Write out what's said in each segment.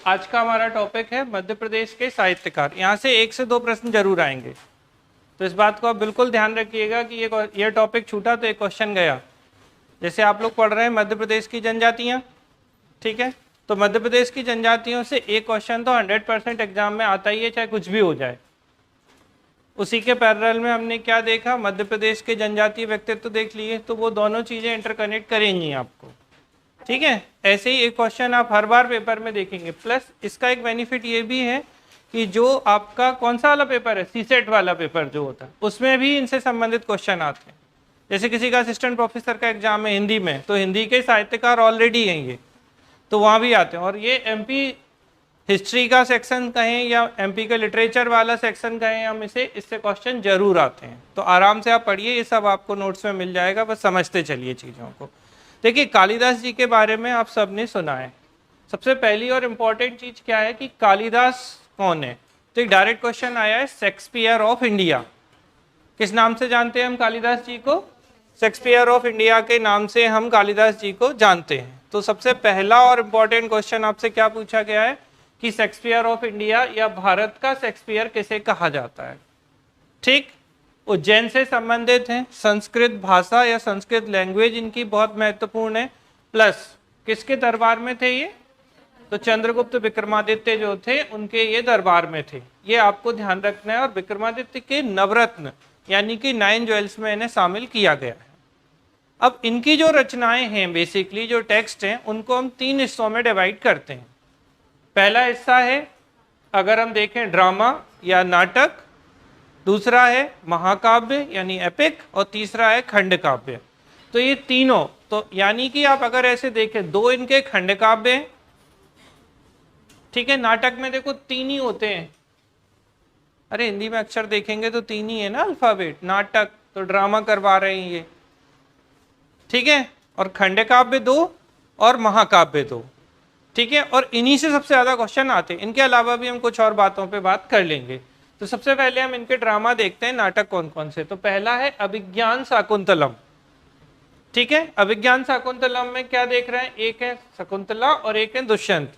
आज का हमारा टॉपिक है मध्य प्रदेश के साहित्यकार। यहाँ से 1 से 2 प्रश्न जरूर आएंगे, तो इस बात को आप बिल्कुल ध्यान रखिएगा कि ये टॉपिक छूटा तो एक क्वेश्चन गया। जैसे आप लोग पढ़ रहे हैं मध्य प्रदेश की जनजातियाँ, ठीक है, तो मध्य प्रदेश की जनजातियों से एक क्वेश्चन तो 100% एग्जाम में आता ही है, चाहे कुछ भी हो जाए। उसी के पैरेलल में हमने क्या देखा, मध्य प्रदेश के जनजातीय व्यक्तित्व देख लिए, तो वो दोनों चीज़ें इंटरकनेक्ट करेंगी आपको, ठीक है। ऐसे ही एक क्वेश्चन आप हर बार पेपर में देखेंगे। प्लस इसका एक बेनिफिट ये भी है कि जो आपका कौन सा वाला पेपर है, सीसेट वाला पेपर जो होता है, उसमें भी इनसे संबंधित क्वेश्चन आते हैं। जैसे किसी का असिस्टेंट प्रोफेसर का एग्जाम है हिंदी में, तो हिंदी के साहित्यकार ऑलरेडी हैं ये, तो वहाँ भी आते हैं। और ये एमपी हिस्ट्री का सेक्शन कहें या एमपी का लिटरेचर वाला सेक्शन कहें हम इसे, इससे क्वेश्चन जरूर आते हैं। तो आराम से आप पढ़िए, ये सब आपको नोट्स में मिल जाएगा, बस समझते चलिए चीज़ों को। देखिए, कालिदास जी के बारे में आप सबने सुना है। सबसे पहली और इम्पॉर्टेंट चीज़ क्या है कि कालिदास कौन है। तो एक डायरेक्ट क्वेश्चन आया है, शेक्सपियर ऑफ इंडिया। किस नाम से जानते हैं हम कालिदास जी को? शेक्सपियर ऑफ इंडिया के नाम से हम कालिदास जी को जानते हैं। तो सबसे पहला और इम्पॉर्टेंट क्वेश्चन आपसे क्या पूछा गया है कि शेक्सपियर ऑफ इंडिया या भारत का शेक्सपियर किसे कहा जाता है। ठीक, उज्जैन से संबंधित हैं, संस्कृत भाषा या संस्कृत लैंग्वेज इनकी बहुत महत्वपूर्ण है। प्लस किसके दरबार में थे ये, तो चंद्रगुप्त विक्रमादित्य जो थे उनके ये दरबार में थे, ये आपको ध्यान रखना है। और विक्रमादित्य के नवरत्न यानी कि 9 ज्वेल्स में इन्हें शामिल किया गया है। अब इनकी जो रचनाएं हैं, बेसिकली जो टेक्स्ट हैं, उनको हम 3 हिस्सों में डिवाइड करते हैं। पहला हिस्सा है, अगर हम देखें, ड्रामा या नाटक, दूसरा है महाकाव्य यानी एपिक, और तीसरा है खंड काव्य। तो ये तीनों, तो यानी कि आप अगर ऐसे देखें, 2 इनके खंड काव्य हैं, ठीक है। नाटक में देखो 3 ही होते हैं, अरे हिंदी में अक्षर देखेंगे तो 3 ही है ना अल्फाबेट। नाटक तो ड्रामा करवा रहे हैं ये, ठीक है, और खंड काव्य 2 और महाकाव्य 2, ठीक है। और इन्हीं से सबसे ज्यादा क्वेश्चन आते हैं। इनके अलावा भी हम कुछ और बातों पे बात कर लेंगे। तो सबसे पहले हम इनके ड्रामा देखते हैं, नाटक कौन कौन से। तो पहला है अभिज्ञान शाकुंतलम, ठीक है। अभिज्ञान शाकुंतलम में क्या देख रहे हैं, एक है शकुंतला और एक है दुष्यंत।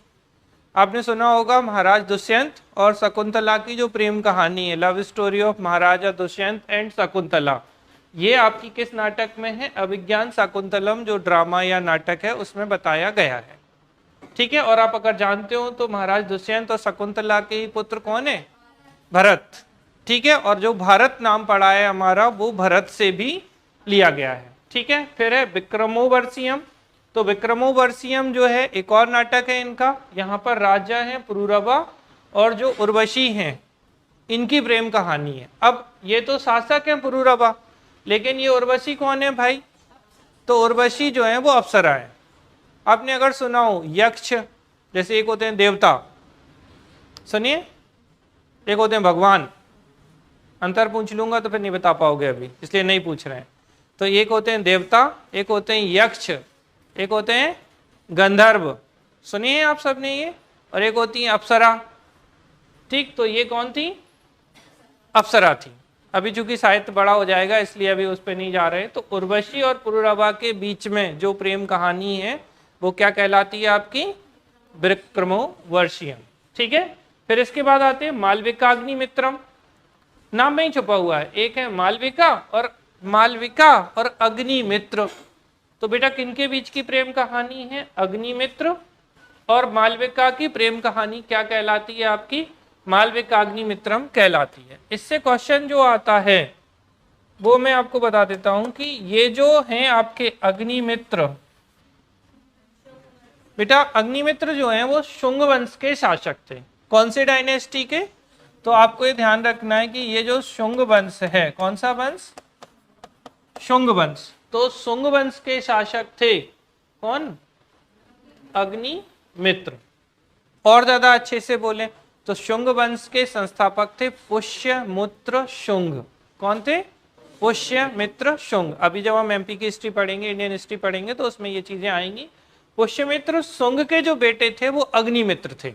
आपने सुना होगा महाराज दुष्यंत और शकुंतला की जो प्रेम कहानी है, love story of Maharaja Dushyant and Shakuntala, ये आपकी किस नाटक में है, अभिज्ञान शाकुंतलम जो ड्रामा या नाटक है उसमें बताया गया है, ठीक है। और आप अगर जानते हो तो महाराज दुष्यंत और शकुंतला के ही पुत्र कौन है, भरत, ठीक है। और जो भारत नाम पड़ा है हमारा, वो भरत से भी लिया गया है, ठीक है। फिर है विक्रमोर्वशीयम। तो विक्रमोर्वशीयम जो है एक और नाटक है इनका। यहाँ पर राजा है पुरूरवा और जो उर्वशी हैं इनकी प्रेम कहानी है। अब ये तो शासक है पुरूरवा, लेकिन ये उर्वशी कौन है भाई, तो उर्वशी जो है वो अप्सरा है। आपने अगर सुना हो यक्ष, जैसे एक होते हैं देवता, सुनिए, एक होते हैं भगवान। अंतर पूछ लूंगा तो फिर नहीं बता पाओगे अभी, इसलिए नहीं पूछ रहे हैं। तो एक होते हैं देवता, एक होते हैं यक्ष, एक होते हैं गंधर्व, सुनिए आप सबने ये, और एक होती है अप्सरा, ठीक। तो ये कौन थी, अप्सरा थी। अभी चूंकि साहित्य बड़ा हो जाएगा इसलिए अभी उस पर नहीं जा रहे। तो उर्वशी और पुरूरवा के बीच में जो प्रेम कहानी है वो क्या कहलाती है आपकी, विक्रमोर्वशीयम, ठीक है। फिर इसके बाद आते हैं मालविकाग्निमित्रम, नाम में ही छुपा हुआ है, एक है मालविका और अग्निमित्र। तो बेटा किनके बीच की प्रेम कहानी है, अग्निमित्र और मालविका की प्रेम कहानी क्या कहलाती है आपकी, मालविकाग्निमित्रम कहलाती है। इससे क्वेश्चन जो आता है वो मैं आपको बता देता हूं कि ये जो हैं आपके अग्निमित्र, बेटा अग्निमित्र जो हैं वो शुंग वंश के शासक थे। कौन से डायनेस्टी के, तो आपको ये ध्यान रखना है कि ये जो शुंग वंश है, कौन सा वंश, शुंग वंश। तो शुंग वंश के शासक थे कौन, अग्निमित्र। और ज्यादा अच्छे से बोले तो शुंग वंश के संस्थापक थे पुष्यमित्र शुंग। कौन थे, पुष्यमित्र शुंग। अभी जब हम एमपी की हिस्ट्री पढ़ेंगे, इंडियन हिस्ट्री पढ़ेंगे, तो उसमें ये चीजें आएंगी। पुष्यमित्र शुंग के जो बेटे थे वो अग्निमित्र थे।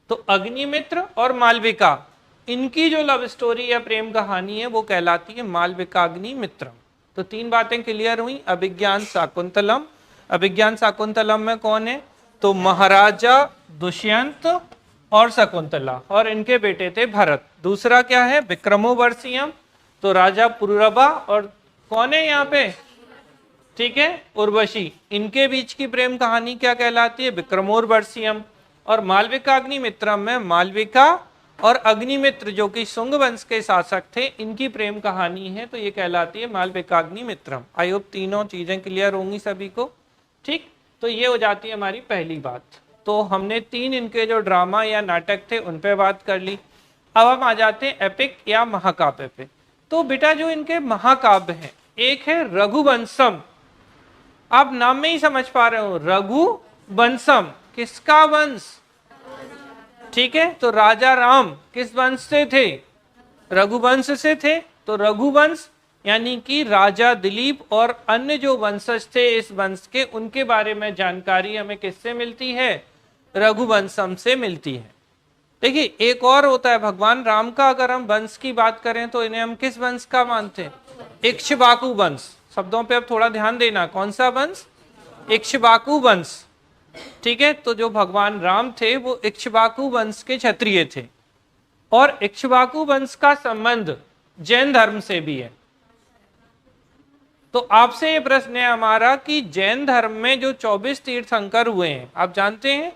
तो अग्निमित्र और मालविका, इनकी जो लव स्टोरी या प्रेम कहानी है वो कहलाती है मालविकाग्निमित्रम। तो 3 बातें क्लियर हुई। अभिज्ञान शाकुंतलम, अभिज्ञान शाकुंतलम में कौन है, तो महाराजा दुष्यंत और शकुंतला, और इनके बेटे थे भरत। दूसरा क्या है, विक्रमोर्वशीयम, तो राजा पुरुरवा और कौन है यहाँ पे, ठीक है, उर्वशी। इनके बीच की प्रेम कहानी क्या कहलाती है, विक्रमोर्वशीयम। और मालविका अग्निमित्रम में मालविका और अग्निमित्र जो कि शुंग वंश के शासक थे, इनकी प्रेम कहानी है, तो ये कहलाती है मालविका अग्निमित्रम। आई होप तीनों चीजें क्लियर होंगी सभी को, ठीक। तो ये हो जाती है हमारी पहली बात। तो हमने 3 इनके जो ड्रामा या नाटक थे उन पे बात कर ली। अब हम आ जाते हैं एपिक या महाकाव्य पे। तो बेटा जो इनके महाकाव्य हैं, एक है रघुवंशम, आप नाम में ही समझ पा रहे हो, रघुवंशम किसका वंश, ठीक है। तो राजा राम किस वंश से थे, रघुवंश से थे। तो रघुवंश यानी कि राजा दिलीप और अन्य जो वंशज थे इस वंश के, उनके बारे में जानकारी हमें किससे मिलती है, रघुवंशम से मिलती है। देखिए एक और होता है भगवान राम का, अगर हम वंश की बात करें तो इन्हें हम किस वंश का मानते हैं, इक्ष्वाकु वंश। शब्दों पे अब थोड़ा ध्यान देना, कौन सा वंश, इक्ष्वाकु वंश, ठीक है। तो जो भगवान राम थे वो इक्ष्वाकु वंश के क्षत्रिय थे, और इक्ष्वाकु वंश का संबंध जैन धर्म से भी है। तो आपसे ये प्रश्न है हमारा कि जैन धर्म में जो 24 तीर्थंकर हुए हैं, आप जानते हैं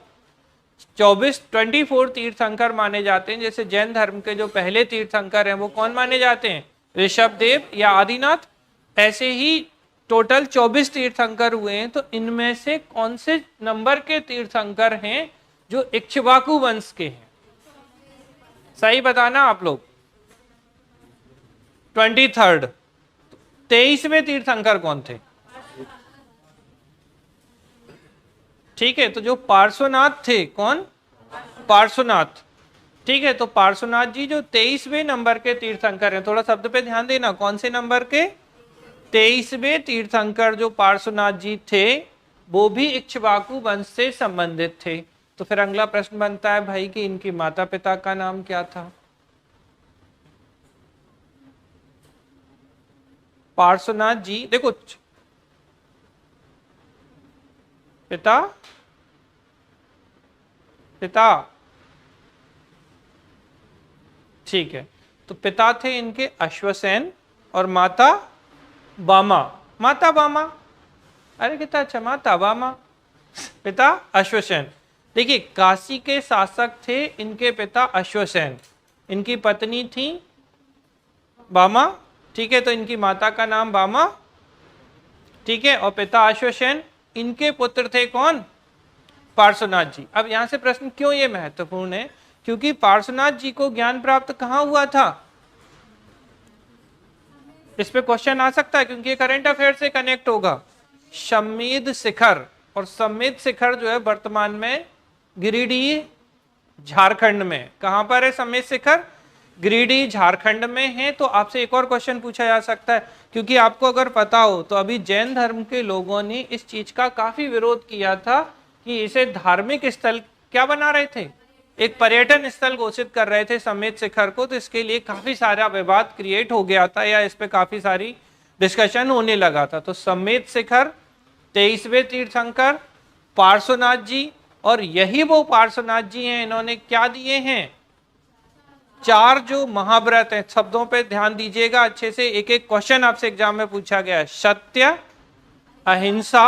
24 तीर्थंकर माने जाते हैं। जैसे जैन धर्म के जो पहले तीर्थंकर हैं वो कौन माने जाते हैं, ऋषभदेव या आदिनाथ। ऐसे ही टोटल 24 तीर्थंकर हुए हैं। तो इनमें से कौन से नंबर के तीर्थंकर हैं जो इक्ष्वाकु वंश के हैं, सही बताना आप लोग। 23rd 23वें तीर्थंकर कौन थे, ठीक है। तो जो पार्श्वनाथ थे, कौन, पार्श्वनाथ, ठीक है। तो पार्श्वनाथ जी जो 23वें नंबर के तीर्थंकर हैं, थोड़ा शब्द पे ध्यान देना, कौन से नंबर के, 23वें तीर्थंकर जो पार्श्वनाथ जी थे वो भी इक्ष्वाकु वंश से संबंधित थे। तो फिर अगला प्रश्न बनता है भाई कि इनके माता पिता का नाम क्या था। पार्श्वनाथ जी, देखो पिता पिता, ठीक है। तो पिता थे इनके अश्वसेन और माता वामा, माता वामा, अरे कितना अच्छा, माता वामा, पिता अश्वसेन। देखिए काशी के शासक थे इनके पिता अश्वसेन, इनकी पत्नी थी वामा, ठीक है। तो इनकी माता का नाम वामा, ठीक है, और पिता अश्वसेन। इनके पुत्र थे कौन, पार्श्वनाथ जी। अब यहां से प्रश्न क्यों ये महत्वपूर्ण है, क्योंकि पार्श्वनाथ जी को ज्ञान प्राप्त कहां हुआ था, इस पे क्वेश्चन आ सकता है क्योंकि ये करंट अफेयर से कनेक्ट होगा। समेध शिखर, और समेध शिखर जो है वर्तमान में गिरिडीह झारखंड में, कहां पर है समेध शिखर, गिरिडीह झारखंड में है। तो आपसे एक और क्वेश्चन पूछा जा सकता है, क्योंकि आपको अगर पता हो तो अभी जैन धर्म के लोगों ने इस चीज का काफी विरोध किया था कि इसे धार्मिक स्थल क्या बना रहे थे, एक पर्यटन स्थल घोषित कर रहे थे समेध शिखर को। तो इसके लिए काफी सारा विवाद क्रिएट हो गया था, या इस पे काफी सारी डिस्कशन होने लगा था। तो समेध शिखर 23वें तीर्थंकर पार्श्वनाथ जी, और यही वो पार्श्वनाथ जी हैं, इन्होंने क्या दिए हैं, 4 जो महाव्रत हैं। शब्दों पे ध्यान दीजिएगा अच्छे से, एक एक क्वेश्चन आपसे एग्जाम में पूछा गया है। सत्य, अहिंसा,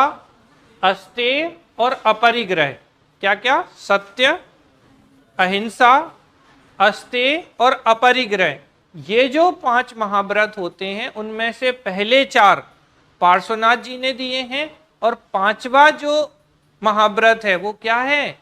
अस्तेय और अपरिग्रह। क्या क्या, सत्य, अहिंसा, अस्तेय और अपरिग्रह। ये जो 5 महाव्रत होते हैं उनमें से पहले 4 पार्श्वनाथ जी ने दिए हैं, और 5वां जो महाव्रत है वो क्या है,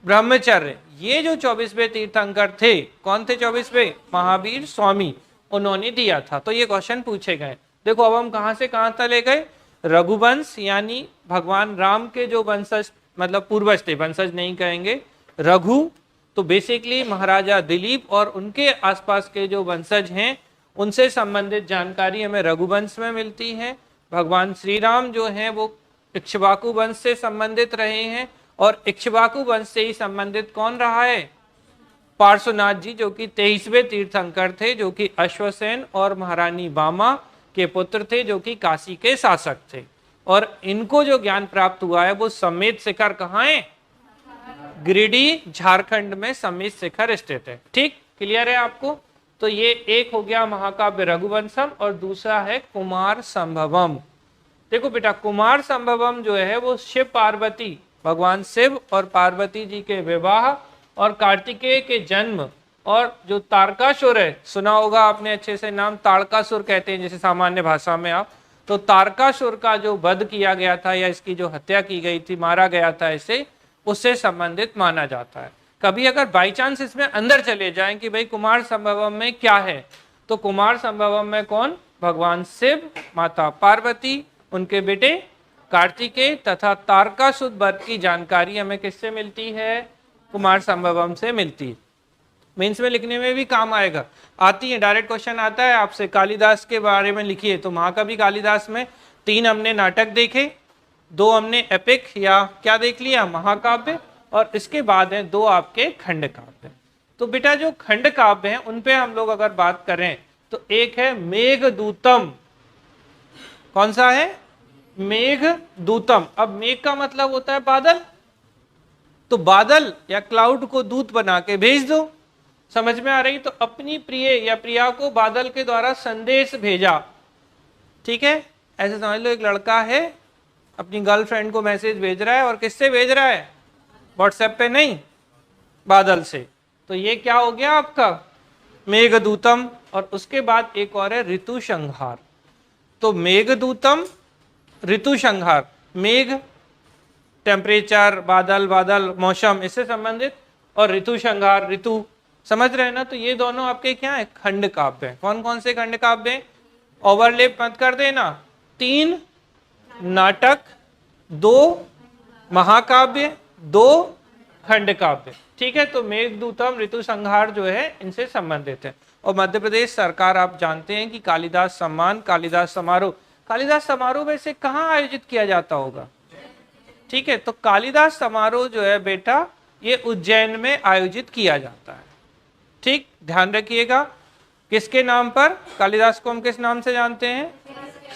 ब्रह्मचर्य। ये जो 24वें तीर्थंकर थे, कौन थे 24वें, महावीर स्वामी, उन्होंने दिया था। तो ये क्वेश्चन पूछे गए। देखो अब हम कहां से कहां चले गए, रघुवंश यानी भगवान राम के जो वंशज, मतलब पूर्वज थे, वंशज नहीं कहेंगे, रघु, तो बेसिकली महाराजा दिलीप और उनके आसपास के जो वंशज हैं उनसे संबंधित जानकारी हमें रघुवंश में मिलती है। भगवान श्री राम जो हैं वो इक्ष्वाकु वंश से संबंधित रहे हैं, और इक्ष्वाकु वंश से ही संबंधित कौन रहा है, पार्श्वनाथ जी, जो कि 23वें तीर्थंकर थे, जो कि अश्वसेन और महारानी वामा के पुत्र थे, जो कि काशी के शासक थे। और इनको जो ज्ञान प्राप्त हुआ है वो समेत शिखर कहाँ है? गिरिडीह झारखंड में समेत शिखर स्थित है। ठीक, क्लियर है आपको? तो ये एक हो गया महाकाव्य रघुवंशम और दूसरा है कुमार संभवम। देखो बेटा, कुमार संभवम जो है वो शिव पार्वती, भगवान शिव और पार्वती जी के विवाह और कार्तिकेय के जन्म और जो तारकासुर है, सुना होगा आपने अच्छे से नाम, तारकासुर कहते हैं जैसे सामान्य भाषा में आप, तो तारकासुर का जो वध किया गया था या इसकी जो हत्या की गई थी, मारा गया था इसे, उससे संबंधित माना जाता है। कभी अगर बाई चांस इसमें अंदर चले जाएं कि भाई कुमार संभवम में क्या है, तो कुमार संभवम में कौन? भगवान शिव, माता पार्वती, उनके बेटे कार्तिकेय तथा तारकासुर वध की जानकारी हमें किससे मिलती है? कुमार संभवम से मिलती है। मेंस में लिखने में भी काम आएगा, आती है, डायरेक्ट क्वेश्चन आता है आपसे कालिदास के बारे में लिखिए, तो महाकवि कालिदास में 3 हमने नाटक देखे, 2 हमने एपिक या क्या देख लिया, महाकाव्य, और इसके बाद हैं 2 आपके खंड काव्य। तो बेटा जो खंड काव्य हैं उन पे हम लोग अगर बात करें तो एक है मेघदूतम। कौन सा है? मेघदूतम। अब मेघ का मतलब होता है बादल, तो बादल या क्लाउड को दूत बना के भेज दो। समझ में आ रही? तो अपनी प्रिय या प्रिया को बादल के द्वारा संदेश भेजा। ठीक है, ऐसे समझ लो एक लड़का है अपनी गर्लफ्रेंड को मैसेज भेज रहा है, और किससे भेज रहा है? व्हाट्सएप पे नहीं, बादल से। तो ये क्या हो गया आपका? मेघदूतम। और उसके बाद एक और है ऋतु संहार। तो मेघदूतम, ऋतु संहार, मेघ टेम्परेचर, बादल, बादल मौसम इससे संबंधित, और ऋतु संहार ऋतु, समझ रहे हैं ना? तो ये दोनों आपके क्या है? खंड काव्य हैं। कौन कौन से खंड काव्य हैं? ओवरलेप मत कर देना, 3 नाटक, 2 महाकाव्य, 2 खंड काव्य। ठीक है, तो मेघदूतम, ऋतु संहार जो है इनसे संबंधित है। और मध्य प्रदेश सरकार आप जानते हैं कि कालिदास सम्मान, कालिदास समारोह वैसे कहाँ आयोजित किया जाता होगा? ठीक है, तो कालिदास समारोह जो है बेटा ये उज्जैन में आयोजित किया जाता है। ठीक, ध्यान रखिएगा। किसके नाम पर? कालिदास को हम किस नाम से जानते हैं?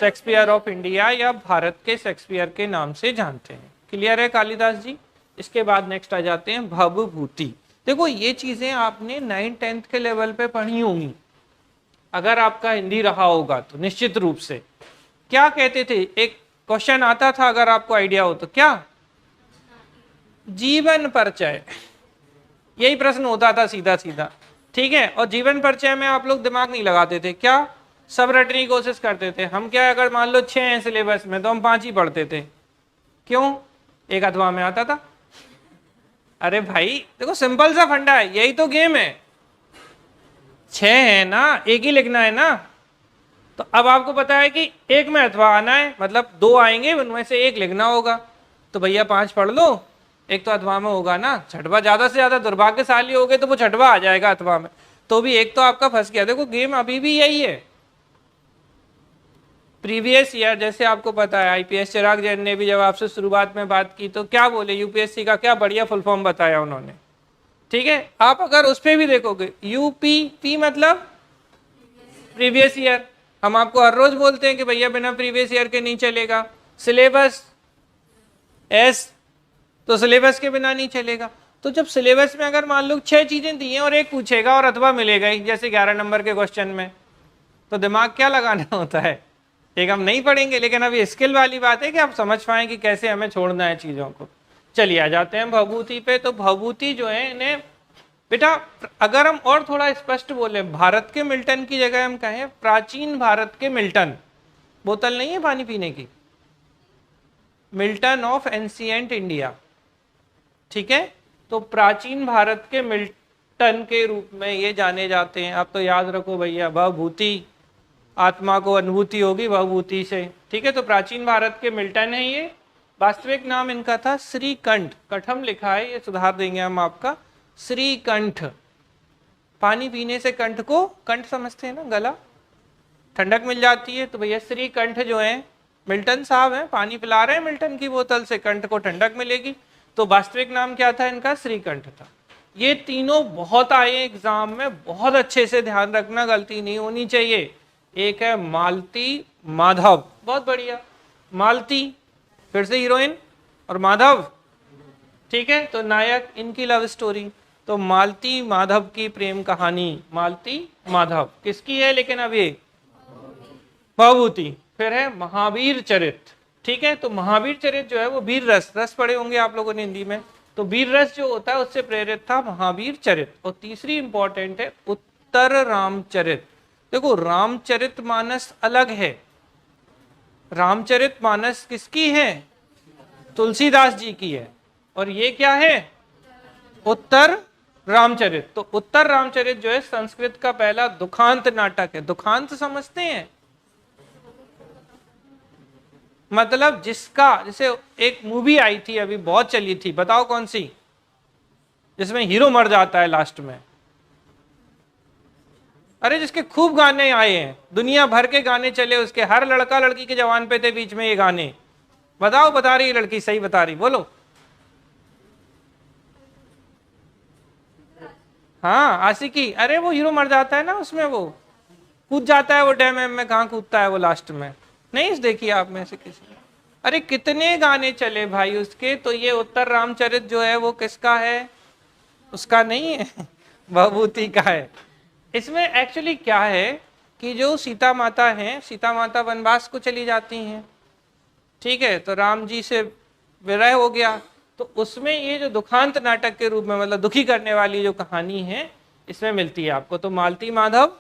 शेक्सपियर ऑफ इंडिया या भारत के शेक्सपियर के नाम से जानते हैं। क्लियर है कालिदास जी? इसके बाद नेक्स्ट आ जाते हैं भवभूति। देखो ये चीजें आपने 9th-10th के लेवल पे पढ़ी होंगी, अगर आपका हिंदी रहा होगा तो निश्चित रूप से। क्या कहते थे? एक क्वेश्चन आता था अगर आपको आइडिया हो तो, क्या? जीवन परिचय, यही प्रश्न होता था सीधा सीधा। ठीक है, और जीवन परिचय में आप लोग दिमाग नहीं लगाते थे, क्या सब रटने की कोशिश करते थे। हम क्या, अगर मान लो 6 हैं सिलेबस में तो हम 5 ही पढ़ते थे। क्यों? एक अथवा में आता था। अरे भाई देखो सिंपल सा फंडा है, यही तो गेम है। 6 है ना, एक ही लिखना है ना। तो अब आपको पता है कि एक में अथवा आना है, मतलब 2 आएंगे, उनमें से एक लिखना होगा। तो भैया 5 पढ़ लो, एक तो अथवा में होगा ना। छठवा ज्यादा से ज्यादा दुर्भाग्यशाली हो गए तो वो छठवा आ जाएगा अथवा में, तो भी एक तो आपका फंस गया। देखो गेम अभी भी यही है। प्रीवियस ईयर जैसे आपको पता है, आईपीएस चिराग जैन ने भी जब आपसे शुरुआत में बात की तो क्या बोले, यूपीएससी का क्या बढ़िया फुल फॉर्म बताया उन्होंने। ठीक है, आप अगर उस पर भी देखोगे, यूपी मतलब प्रीवियस ईयर, हम आपको हर रोज बोलते हैं कि भैया बिना प्रीवियस ईयर के नहीं चलेगा। सिलेबस एस, तो सिलेबस के बिना नहीं चलेगा। तो जब सिलेबस में अगर मान लो 6 चीजें दी हैं और एक पूछेगा और अथवा मिलेगा ही, जैसे 11 नंबर के क्वेश्चन में, तो दिमाग क्या लगाना होता है? एक हम नहीं पढ़ेंगे, लेकिन अभी स्किल वाली बात है कि आप समझ पाएं कि कैसे हमें छोड़ना है चीजों को। चलिए आ जाते हैं भवभूति पे। तो भवभूति जो है इन्हें बेटा, अगर हम और थोड़ा स्पष्ट बोले, भारत के मिल्टन की जगह हम कहें प्राचीन भारत के मिल्टन। बोतल नहीं है पानी पीने की, मिल्टन ऑफ एंशिएंट इंडिया। ठीक है, तो प्राचीन भारत के मिल्टन के रूप में ये जाने जाते हैं। आप तो याद रखो भैया, भवभूति, आत्मा को अनुभूति होगी भवभूति से। ठीक है, तो प्राचीन भारत के मिल्टन है ये। वास्तविक नाम इनका था श्रीकंठ, कठम लिखा है, ये सुधार देंगे हम आपका, श्रीकंठ। पानी पीने से कंठ को, कंठ समझते हैं ना, गला, ठंडक मिल जाती है। तो भैया श्रीकंठ जो है मिल्टन साहब हैं, पानी पिला रहे हैं मिल्टन की बोतल से, कंठ को ठंडक मिलेगी। तो वास्तविक नाम क्या था इनका? श्रीकंठ था। ये तीनों बहुत आए एग्जाम में, बहुत अच्छे से ध्यान रखना, गलती नहीं होनी चाहिए। एक है मालती माधव, बहुत बढ़िया। मालती फिर से हीरोइन और माधव, ठीक है, तो नायक, इनकी लव स्टोरी। तो मालती माधव की प्रेम कहानी, मालती माधव किसकी है लेकिन अब ये भवभूति। फिर है महावीर चरित, ठीक है, तो महावीर चरित जो है वो वीर रस, रस पढ़े होंगे आप लोगों ने हिंदी में, तो वीर रस जो होता है उससे प्रेरित था महावीर चरित। और तीसरी इंपॉर्टेंट है उत्तर रामचरित। देखो रामचरित मानस अलग है, रामचरित मानस किसकी है, तुलसीदास जी की है, और ये क्या है, उत्तर रामचरित। तो उत्तर रामचरित जो है संस्कृत का पहला दुखांत नाटक है। दुखांत समझते हैं, मतलब जिसका, जैसे एक मूवी आई थी अभी बहुत चली थी, बताओ कौन सी, जिसमें हीरो मर जाता है लास्ट में, अरे जिसके खूब गाने आए हैं, दुनिया भर के गाने चले उसके, हर लड़का लड़की के जवान पे थे बीच में ये गाने। बताओ, बता रही लड़की, सही बता रही, बोलो। हाँ आशिकी, अरे वो हीरो मर जाता है ना उसमें, वो कूद जाता है वो डैम में, कहाँ कूदता है वो लास्ट में, नहीं देखिए आप में से किसी ने? अरे कितने गाने चले भाई उसके। तो ये उत्तर रामचरित जो है वो किसका है, उसका नहीं है, भवभूति का है। इसमें एक्चुअली क्या है कि जो सीता माता हैं, सीता माता वनवास को चली जाती हैं, ठीक है, तो राम जी से विरह हो गया, तो उसमें ये जो दुखांत नाटक के रूप में, मतलब दुखी करने वाली जो कहानी है इसमें मिलती है आपको। तो मालती माधव,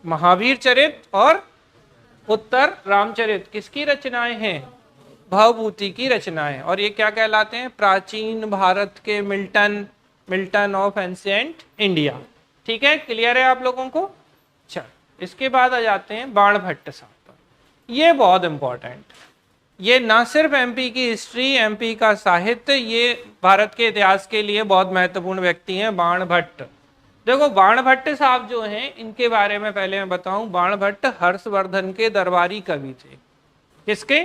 महावीर चरित और उत्तर रामचरित किसकी रचनाएं हैं, भवभूति की रचनाएं। और ये क्या कहलाते हैं, प्राचीन भारत के Milton, Milton of ancient India. ठीक है, क्लियर है आप लोगों को। चल इसके बाद आ जाते हैं बाणभट्ट साहब पर। ये बहुत इंपॉर्टेंट, ये ना सिर्फ एमपी की हिस्ट्री, एमपी का साहित्य, ये भारत के इतिहास के लिए बहुत महत्वपूर्ण व्यक्ति हैं बाणभट्ट। देखो बाणभट्ट साहब जो हैं, इनके बारे में पहले मैं बताऊं, बाणभट्ट हर्षवर्धन के दरबारी कवि थे। किसके,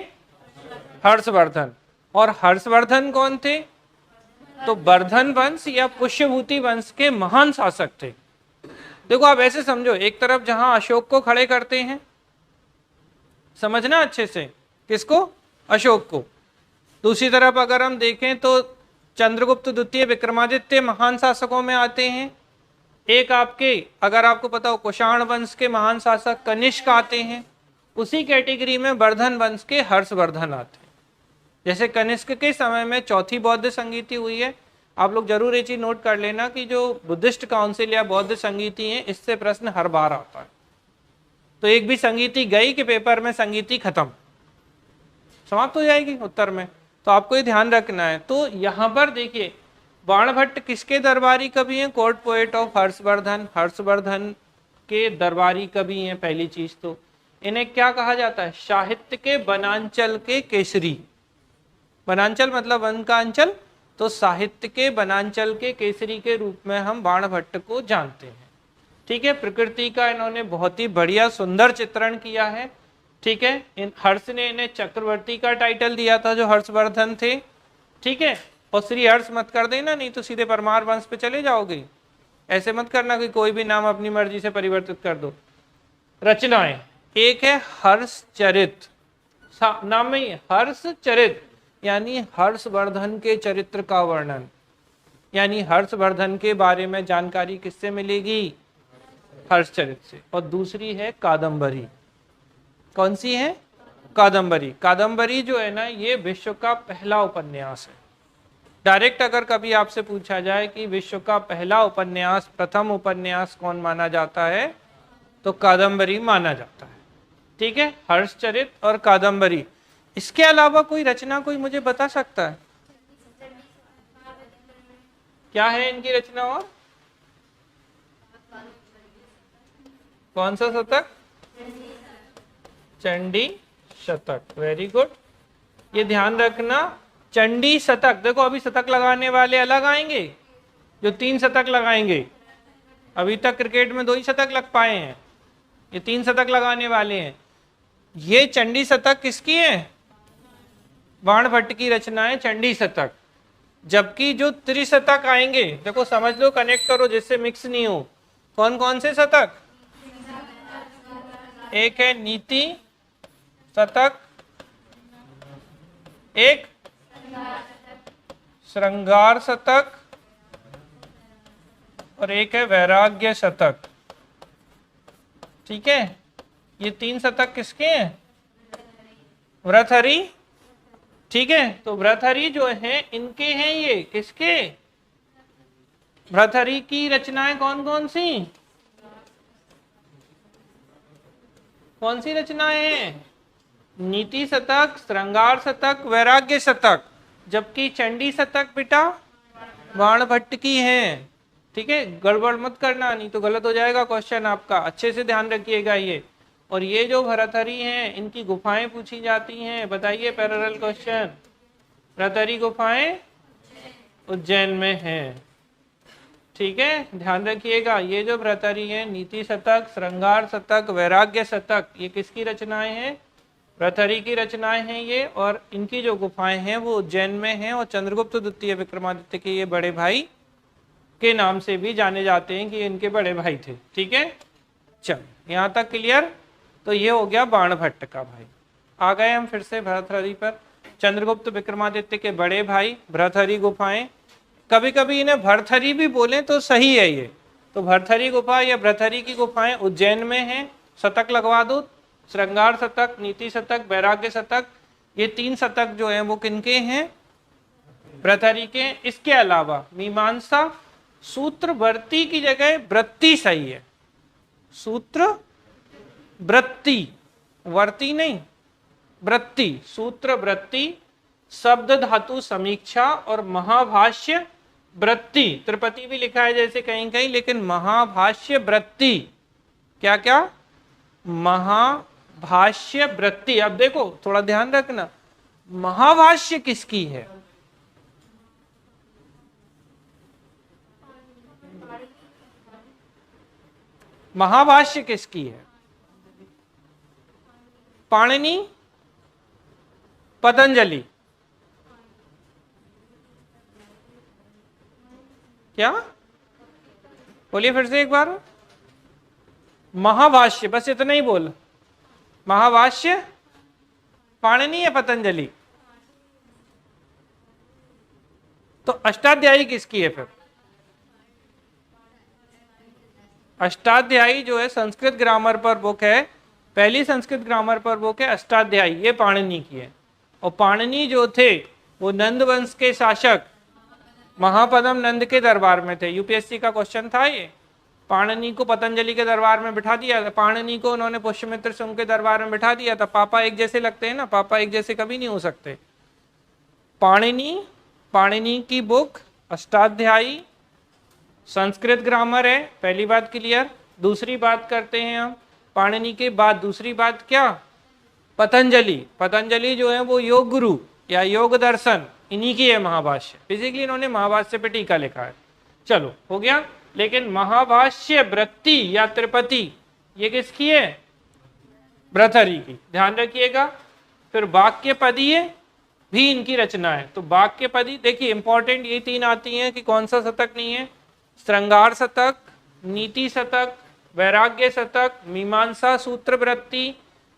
हर्षवर्धन। और हर्षवर्धन कौन थे, तो वर्धन वंश या पुष्यभूति वंश के महान शासक थे। देखो आप ऐसे समझो, एक तरफ जहां अशोक को खड़े करते हैं, समझना अच्छे से, किसको, अशोक को, दूसरी तरफ अगर हम देखें तो चंद्रगुप्त द्वितीय, विक्रमादित्य महान शासकों में आते हैं। एक आपके, अगर आपको पता हो, कुषाण वंश के महान शासक कनिष्क आते हैं। उसी कैटेगरी में वर्धन वंश के हर्षवर्धन आते हैं। जैसे कनिष्क के समय में चौथी बौद्ध संगीति हुई है। आप लोग जरूर ये चीज नोट कर लेना कि जो बुद्धिस्ट काउंसिल या बौद्ध संगीति है, इससे प्रश्न हर बार आता है। तो एक भी संगीति गई कि पेपर में संगीति खत्म, समाप्त हो जाएगी उत्तर में, तो आपको ये ध्यान रखना है। तो यहाँ पर देखिए बाणभट्ट किसके दरबारी कवि हैं, court poet of Harshvardhan, Harshvardhan के दरबारी कवि हैं। पहली चीज तो इन्हें क्या कहा जाता है, साहित्य के वनांचल के केसरी। वनांचल मतलब वन का अंचल, तो साहित्य के वनांचल के केसरी के रूप में हम बाणभट्ट को जानते हैं। ठीक है, प्रकृति का इन्होंने बहुत ही बढ़िया सुंदर चित्रण किया है। ठीक है, हर्ष ने इन्हें चक्रवर्ती का टाइटल दिया था जो हर्षवर्धन थे। ठीक है, और श्री हर्ष मत कर देना, नहीं तो सीधे परमार वंश पे चले जाओगे। ऐसे मत करना कि कोई भी नाम अपनी मर्जी से परिवर्तित कर दो। रचनाएं, एक है हर्षचरित, नाम में ही हर्षचरित, यानी हर्षवर्धन के चरित्र का वर्णन, यानी हर्षवर्धन के बारे में जानकारी किससे मिलेगी, हर्षचरित से। और दूसरी है कादंबरी। कौन सी है, कादंबरी। कादंबरी जो है ना, ये विश्व का पहला उपन्यास है। डायरेक्ट अगर कभी आपसे पूछा जाए कि विश्व का पहला उपन्यास, प्रथम उपन्यास कौन माना जाता है, तो कादंबरी माना जाता है। ठीक है, हर्षचरित और कादंबरी। इसके अलावा कोई रचना कोई मुझे बता सकता है, क्या है इनकी रचना? और कौन सा शतक, चंडी शतक। वेरी गुड, ये ध्यान रखना, चंडी शतक। देखो अभी शतक लगाने वाले अलग आएंगे, जो 3 शतक लगाएंगे। अभी तक क्रिकेट में 2 ही शतक लग पाए हैं, ये 3 शतक लगाने वाले हैं। ये चंडी शतक किसकी है, बाणभट्ट की रचना है चंडी शतक। जबकि जो त्रिशतक आएंगे, देखो समझ लो, कनेक्ट करो जिससे मिक्स नहीं हो। कौन कौन से शतक, एक है नीति शतक, एक श्रृंगार शतक और एक है वैराग्य शतक। ठीक है, ये 3 शतक किसके हैं? भर्तृहरि। ठीक है, तो भर्तृहरि जो है इनके हैं, ये किसके? भर्तृहरि की रचनाएं कौन कौन सी? कौन सी रचनाएं हैं? नीति शतक, श्रृंगार शतक, वैराग्य शतक। जबकि चंडी शतक बेटा बाणभट्ट की है। ठीक है, गड़बड़ मत करना, नहीं तो गलत हो जाएगा क्वेश्चन आपका। अच्छे से ध्यान रखिएगा ये। और ये जो भर्तृहरि हैं इनकी गुफाएं पूछी जाती हैं। बताइए पैरेलल क्वेश्चन। भर्तृहरि गुफाएं उज्जैन में हैं। ठीक है, ध्यान रखिएगा। ये जो भर्तृहरि है, नीति शतक, श्रृंगार शतक, वैराग्य शतक, ये किसकी रचनाएं हैं? भर्तृहरि की रचनाएं हैं ये। और इनकी जो गुफाएं हैं वो उज्जैन में हैं। और चंद्रगुप्त द्वितीय विक्रमादित्य के ये बड़े भाई के नाम से भी जाने जाते हैं कि इनके बड़े भाई थे। ठीक है, चल यहाँ तक क्लियर। तो ये हो गया बाणभट्ट का भाई। आ गए हम फिर से भर्तृहरि पर। चंद्रगुप्त विक्रमादित्य के बड़े भाई, भर्तृहरि गुफाएं। कभी कभी इन्हें भर्तृहरि भी बोले तो सही है ये। तो भर्तृहरि गुफा या भर्तृहरि की गुफाएं उज्जैन में हैं। शतक लगवा दो, श्रृंगार शतक, नीति शतक, वैराग्य शतक। ये 3 शतक जो है वो किनके हैं? भर्तृहरि के। इसके अलावा मीमांसा सूत्र वृत्ति की जगह वृत्ति सही है। सूत्र वृत्ति, वर्ती नहीं, वृत्ति, सूत्र वृत्ति, शब्द धातु समीक्षा और महाभाष्य वृत्ति। त्रिपति भी लिखा है जैसे कहीं कहीं, लेकिन महाभाष्य वृत्ति। क्या क्या? महाभाष्य वृत्ति। अब देखो थोड़ा ध्यान रखना, महाभाष्य किसकी है? महाभाष्य किसकी है? पाणिनि, पतंजलि। क्या बोलिए फिर से एक बार। महाभाष्य, बस इतना ही बोल। महाभाष्य पाणिनि या पतंजलि? तो अष्टाध्यायी किसकी है फिर? अष्टाध्यायी जो है संस्कृत ग्रामर पर बुक है, पहली संस्कृत ग्रामर पर बुक है अष्टाध्यायी, ये पाणिनि की है। और पाणिनि जो थे वो नंद वंश के शासक महापद्म नंद के दरबार में थे। यूपीएससी का क्वेश्चन था ये। पाणिनि को पतंजलि के दरबार में बिठा दिया था, पाणिनि को उन्होंने पुष्यमित्र शुंग के दरबार में बिठा दिया था। पापा एक जैसे लगते हैं ना, पापा एक जैसे कभी नहीं हो सकते। पाणिनि की बुक अष्टाध्यायी, संस्कृत ग्रामर है, पहली बात क्लियर। दूसरी बात करते हैं हम पाणिनि के बाद, दूसरी बात क्या? पतंजलि। पतंजलि जो है वो योग गुरु या योग दर्शन, इन्हीं की है महाभाष्य। बेसिकली इन्होंने महाभाष्य पे टीका लिखा है। चलो हो गया। लेकिन महाभाष्य वृत्ति या त्रिपति ये किसकी है? भर्तृहरि की। ध्यान रखिएगा। फिर वाक्यपदीय भी इनकी रचना है। तो वाक्यपदी देखिए इंपॉर्टेंट ये 3 आती हैं कि कौन सा शतक नहीं है? श्रृंगार शतक, नीति शतक, वैराग्य शतक, मीमांसा सूत्र वृत्ति,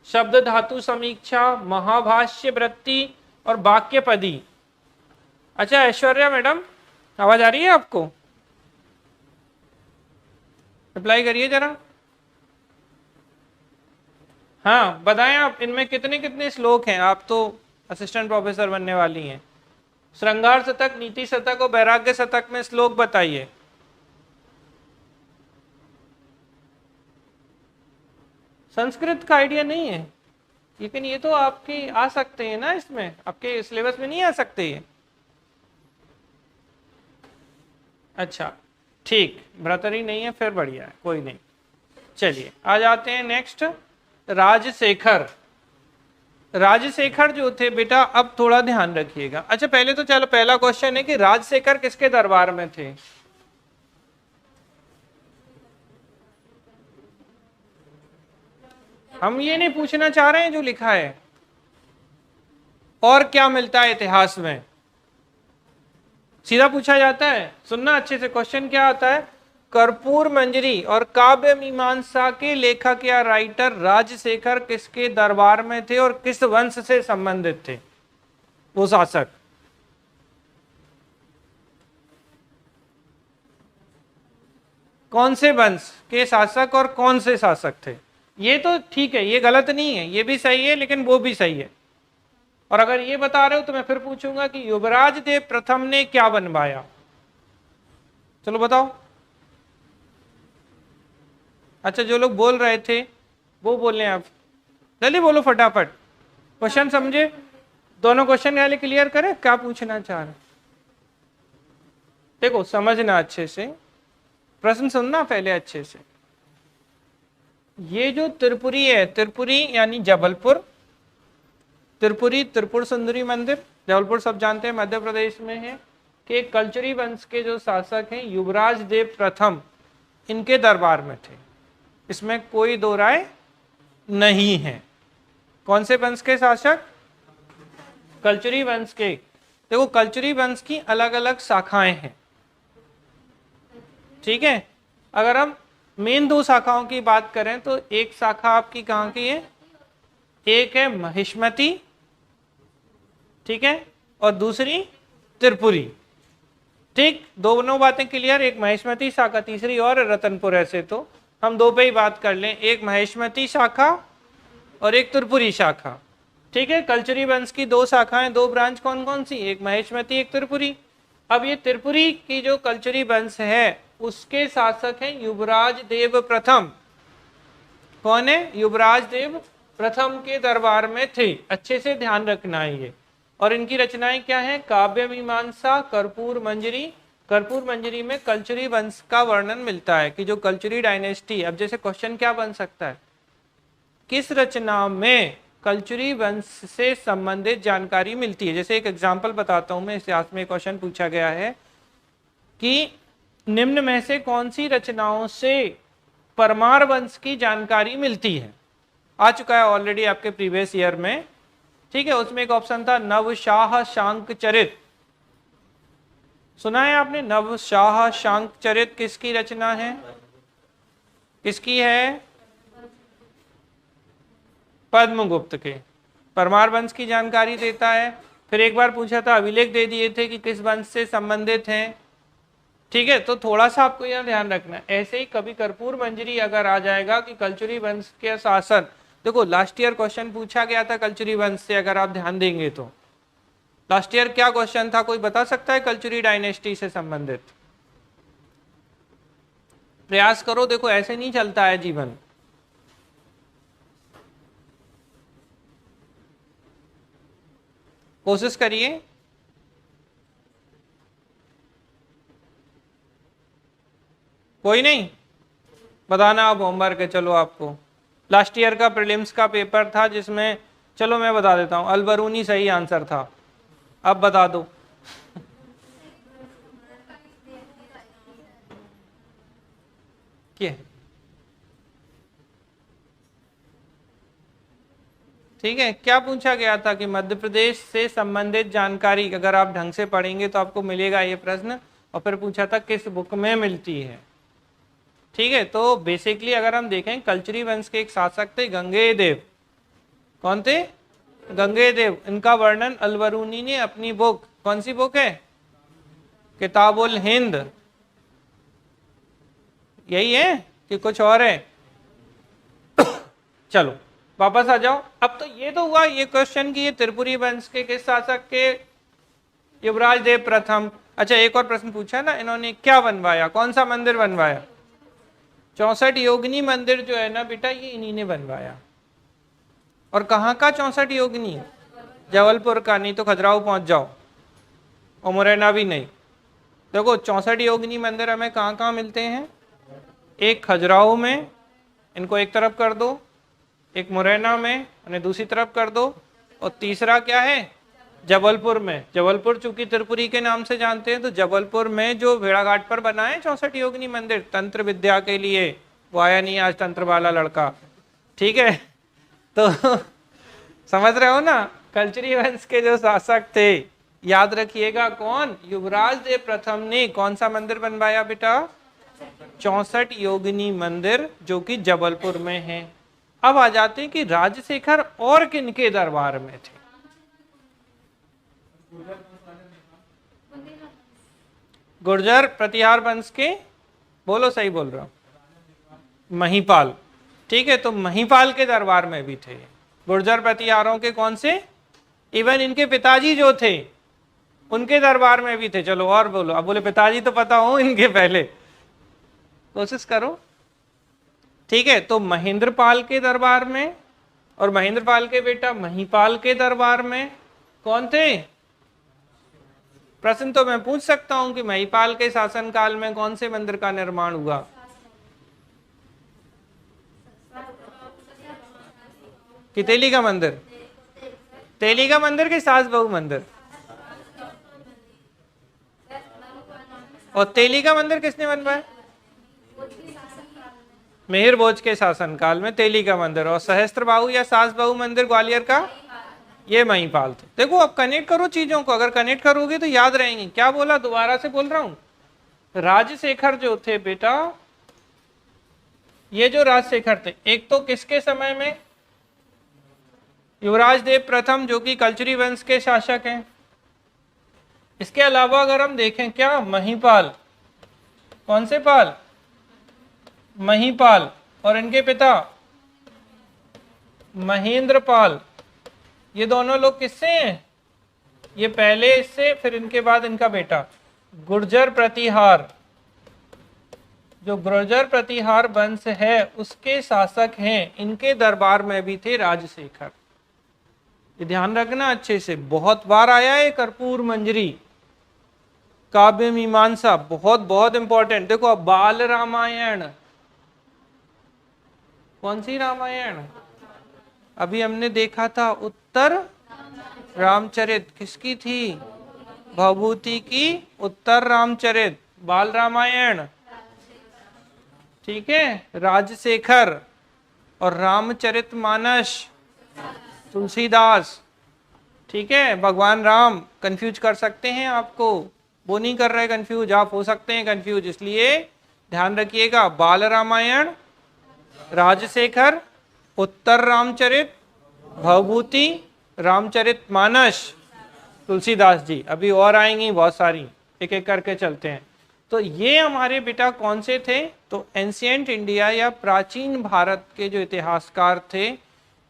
शब्द धातु समीक्षा, महाभाष्य वृत्ति और वाक्यपदी। अच्छा ऐश्वर्या मैडम, आवाज आ रही है आपको? रिप्लाई करिए जरा। हाँ बताएं आप, इनमें कितने कितने श्लोक हैं? आप तो असिस्टेंट प्रोफेसर बनने वाली हैं। श्रृंगार शतक, नीति शतक और वैराग्य शतक में श्लोक बताइए। संस्कृत का आइडिया नहीं है, लेकिन ये तो आपके आ सकते हैं ना, इसमें आपके सिलेबस में नहीं आ सकते ये। अच्छा ठीक, भर्तृहरि नहीं है, फिर बढ़िया है, कोई नहीं। चलिए आ जाते हैं नेक्स्ट। राजशेखर। राजशेखर जो थे बेटा, अब थोड़ा ध्यान रखिएगा। अच्छा पहले तो चलो पहला क्वेश्चन है कि राजशेखर किसके दरबार में थे? हम ये नहीं पूछना चाह रहे हैं जो लिखा है, और क्या मिलता है इतिहास में, सीधा पूछा जाता है। सुनना अच्छे से, क्वेश्चन क्या आता है? कर्पूर मंजरी और काव्य मीमांसा के लेखक या राइटर राजशेखर किसके दरबार में थे और किस वंश से संबंधित थे? वो शासक। कौन से वंश के शासक और कौन से शासक थे, ये तो ठीक है, ये गलत नहीं है, ये भी सही है, लेकिन वो भी सही है। और अगर ये बता रहे हो तो मैं फिर पूछूंगा कि युवराज देव प्रथम ने क्या बनवाया, चलो बताओ। अच्छा, जो लोग बोल रहे थे वो बोल रहे हैं, आप जल्दी बोलो फटाफट, क्वेश्चन समझे, दोनों क्वेश्चन पहले क्लियर करें, क्या पूछना चाह रहे। देखो समझना अच्छे से, प्रश्न सुनना पहले अच्छे से। ये जो त्रिपुरी है, त्रिपुरी यानी जबलपुर, त्रिपुरी त्रिपुर सुंदरी मंदिर, जबलपुर सब जानते हैं मध्य प्रदेश में है, कि कल्चरी वंश के जो शासक हैं युवराज देव प्रथम, इनके दरबार में थे, इसमें कोई दो राय नहीं है। कौन से वंश के शासक, कल्चरी वंश के। देखो कल्चरी वंश की अलग अलग शाखाएं हैं, ठीक है। अगर हम मेन दो शाखाओं की बात करें तो एक शाखा आपकी कहाँ की है, एक है महिष्मती, ठीक है, और दूसरी त्रिपुरी, ठीक, दोनों बातें क्लियर। एक महिष्मती शाखा, तीसरी और रतनपुर, ऐसे तो हम दो पे ही बात कर लें, एक महिष्मती शाखा और एक त्रिपुरी शाखा, ठीक है। कल्चरी वंश की दो शाखाएं, दो ब्रांच कौन कौन सी, एक महिष्मती एक त्रिपुरी। अब ये त्रिपुरी की जो कल्चरी वंश है उसके शासक हैं युवराज देव प्रथम। कौन है, युवराज देव प्रथम के दरबार में थे, अच्छे से ध्यान रखना है ये। और इनकी रचनाएं क्या है, काव्य मीमांसा, कर्पूर मंजरी। कर्पूर मंजरी में कल्चरी वंश का वर्णन मिलता है कि जो कल्चरी डायनेस्टी। अब जैसे क्वेश्चन क्या बन सकता है, किस रचना में कल्चरी वंश से संबंधित जानकारी मिलती है। जैसे एक एग्जाम्पल बताता हूं मैं, इतिहास में क्वेश्चन पूछा गया है कि निम्न में से कौन सी रचनाओं से परमार वंश की जानकारी मिलती है। आ चुका है ऑलरेडी आपके प्रीवियस ईयर में, ठीक है। उसमें एक ऑप्शन था नवशाह शांक चरित, सुना है आपने, नवशाह शांक चरित किसकी रचना है, किसकी है, पद्मगुप्त के, परमार वंश की जानकारी देता है। फिर एक बार पूछा था, अभिलेख दे दिए थे कि किस वंश से संबंधित हैं, ठीक है। तो थोड़ा सा आपको यह ध्यान रखना है। ऐसे ही कभी कर्पूर मंजरी अगर आ जाएगा कि कल्चरी वंश के शासन, देखो लास्ट ईयर क्वेश्चन पूछा गया था कल्चरी वंश से, अगर आप ध्यान देंगे तो लास्ट ईयर क्या क्वेश्चन था, कोई बता सकता है कल्चरी डायनेस्टी से संबंधित, प्रयास करो। देखो ऐसे नहीं चलता है जीवन, कोशिश करिए। कोई नहीं, बताना अब होमवर्क है। चलो आपको लास्ट ईयर का प्रीलिम्स का पेपर था जिसमें, चलो मैं बता देता हूं, अलबरूनी सही आंसर था, अब बता दो। क्या, ठीक है। क्या पूछा गया था कि मध्य प्रदेश से संबंधित जानकारी, अगर आप ढंग से पढ़ेंगे तो आपको मिलेगा ये प्रश्न। और फिर पूछा था किस बुक में मिलती है, ठीक है। तो बेसिकली अगर हम देखें, कल्चरी वंश के एक शासक थे गंगेय देव। कौन थे, गंगेय देव। इनका वर्णन अलबरूनी ने अपनी बुक, कौन सी बुक है, किताबुल हिंद, यही है कि कुछ और है। चलो वापस आ जाओ। अब तो ये तो हुआ ये क्वेश्चन कि ये त्रिपुरी वंश के किस शासक के, युवराज देव प्रथम। अच्छा एक और प्रश्न पूछा ना इन्होंने, क्या बनवाया, कौन सा मंदिर बनवाया, 64 योगिनी मंदिर जो है ना बेटा, ये इन्हीं ने बनवाया। और कहाँ का 64 योगिनी, जबलपुर का, नहीं तो खजुराहो पहुंच जाओ, और मुरैना भी नहीं। देखो 64 योगिनी मंदिर हमें कहाँ कहाँ मिलते हैं, एक खजुराहो में, इनको एक तरफ कर दो, एक मुरैना में उन्हें दूसरी तरफ कर दो, और तीसरा क्या है, जबलपुर में। जबलपुर चूंकि त्रिपुरी के नाम से जानते हैं, तो जबलपुर में जो भेड़ाघाट पर बना है 64 योगिनी मंदिर, तंत्र विद्या के लिए, वो आया नहीं आज तंत्र वाला लड़का, ठीक है। तो समझ रहे हो ना, कल्चरी वंश के जो शासक थे, याद रखिएगा कौन, युवराज देव प्रथम ने कौन सा मंदिर बनवाया बेटा, 64 योगिनी मंदिर, जो कि जबलपुर में है। अब आ जाते हैं कि राजशेखर और किनके दरबार में थे। गुर्जर प्रतिहार वंश के, बोलो सही बोल रहा हूं, महिपाल। ठीक है, तो महिपाल के दरबार में भी थे गुर्जर प्रतिहारों के। कौन से? इवन इनके पिताजी जो थे उनके दरबार में भी थे। चलो और बोलो। अब बोले पिताजी तो पता हो इनके, पहले कोशिश करो। ठीक है, तो महेंद्रपाल के दरबार में और महेंद्रपाल के बेटा महिपाल के दरबार में कौन थे? प्रश्न तो मैं पूछ सकता हूं कि महिपाल के शासनकाल में कौन से मंदिर का निर्माण हुआ? कि तेली का मंदिर? तेली का मंदिर कि सास बहू मंदिर? और तेली का मंदिर किसने बनवाया? मिहिर भोज के शासनकाल में तेली का मंदिर। और सहस्त्रबाहु या सास बहू मंदिर ग्वालियर का, ये महिपाल थे। देखो अब कनेक्ट करो चीजों को, अगर कनेक्ट करोगे तो याद रहेंगी। क्या बोला, दोबारा से बोल रहा हूं। राजशेखर जो थे बेटा, ये जो राजशेखर थे, एक तो किसके समय में? युवराज देव प्रथम, जो कि कलचुरी वंश के शासक हैं। इसके अलावा अगर हम देखें, क्या महिपाल, कौन से पाल? महिपाल। और इनके पिता महेंद्रपाल, ये दोनों लोग किससे हैं? ये पहले इससे, फिर इनके बाद इनका बेटा गुर्जर प्रतिहार। जो गुर्जर प्रतिहार वंश है उसके शासक हैं। इनके दरबार में भी थे राजशेखर। ये ध्यान रखना अच्छे से, बहुत बार आया है कर्पूर मंजरी, काव्य मीमांसा, बहुत बहुत इंपॉर्टेंट। देखो अब बाल रामायण, कौन सी रामायण? अभी हमने देखा था उत्तर रामचरित, किसकी थी? भवभूति की उत्तर रामचरित, बाल रामायण। ठीक है, राजशेखर। और रामचरित मानस तुलसीदास। ठीक है, भगवान राम कंफ्यूज कर सकते हैं आपको, वो नहीं कर रहे कंफ्यूज, आप हो सकते हैं कंफ्यूज, इसलिए ध्यान रखिएगा। बाल रामायण, राजशेखर, उत्तर रामचरित, भवभूति, रामचरित मानस, तुलसीदास जी। अभी और आएंगी बहुत सारी, एक एक करके चलते हैं। तो ये हमारे बेटा कौन से थे? तो एंशिएंट इंडिया या प्राचीन भारत के जो इतिहासकार थे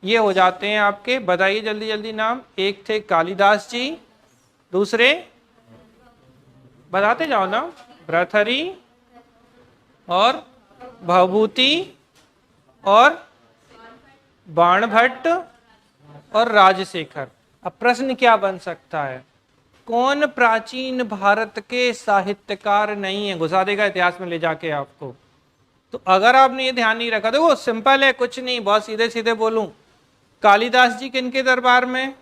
ये हो जाते हैं आपके। बताइए जल्दी जल्दी नाम। एक थे कालिदास जी, दूसरे बताते जाओ ना, भर्तृहरि और भवभूति और बाणभट्ट और राजशेखर। अब प्रश्न क्या बन सकता है, कौन प्राचीन भारत के साहित्यकार नहीं है? घुसा देगा इतिहास में ले जाके आपको। तो अगर आपने ये ध्यान नहीं रखा, देखो सिंपल है, कुछ नहीं, बहुत सीधे सीधे बोलूं। कालिदास जी किनके दरबार में?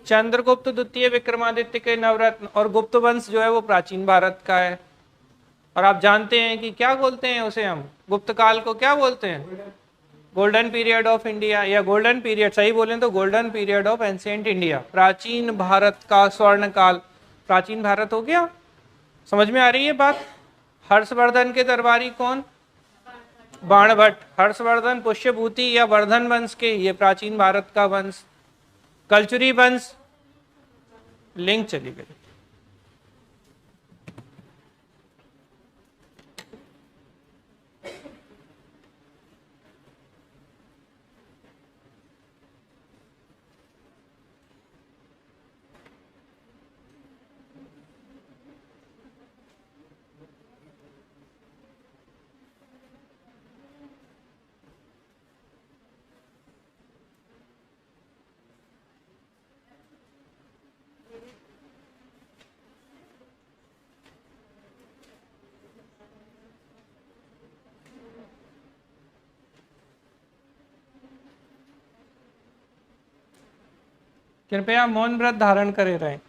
चंद्रगुप्त द्वितीय विक्रमादित्य के नवरत्न। और गुप्त वंश जो है वो प्राचीन भारत का है। और आप जानते हैं कि क्या बोलते हैं उसे, हम गुप्त काल को क्या बोलते हैं? गोल्डन पीरियड ऑफ इंडिया, या गोल्डन पीरियड, सही बोलें तो golden period of ancient India, प्राचीन भारत का स्वर्ण काल। प्राचीन भारत हो गया, समझ में आ रही है बात? हर्षवर्धन के दरबारी कौन? बाणभट्ट। हर्षवर्धन पुष्यभूति या वर्धन वंश के, ये प्राचीन भारत का वंश। कलचुरी वंश, लिंक चली गई। कृपया मौन व्रत धारण करे रहें।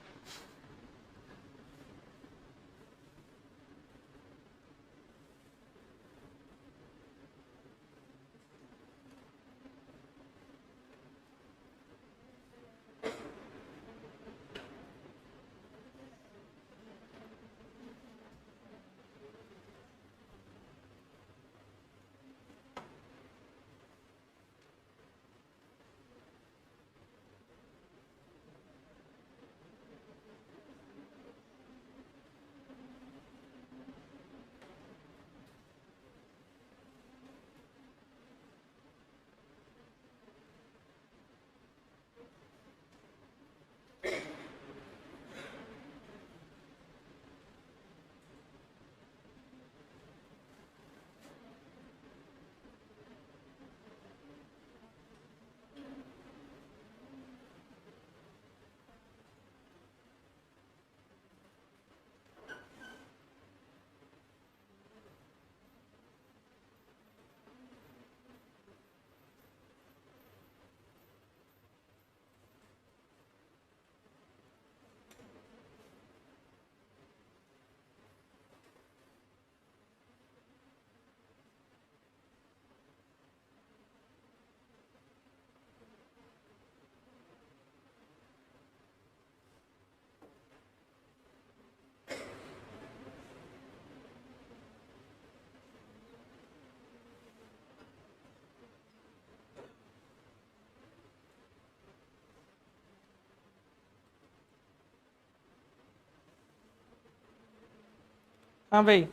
हाँ भाई,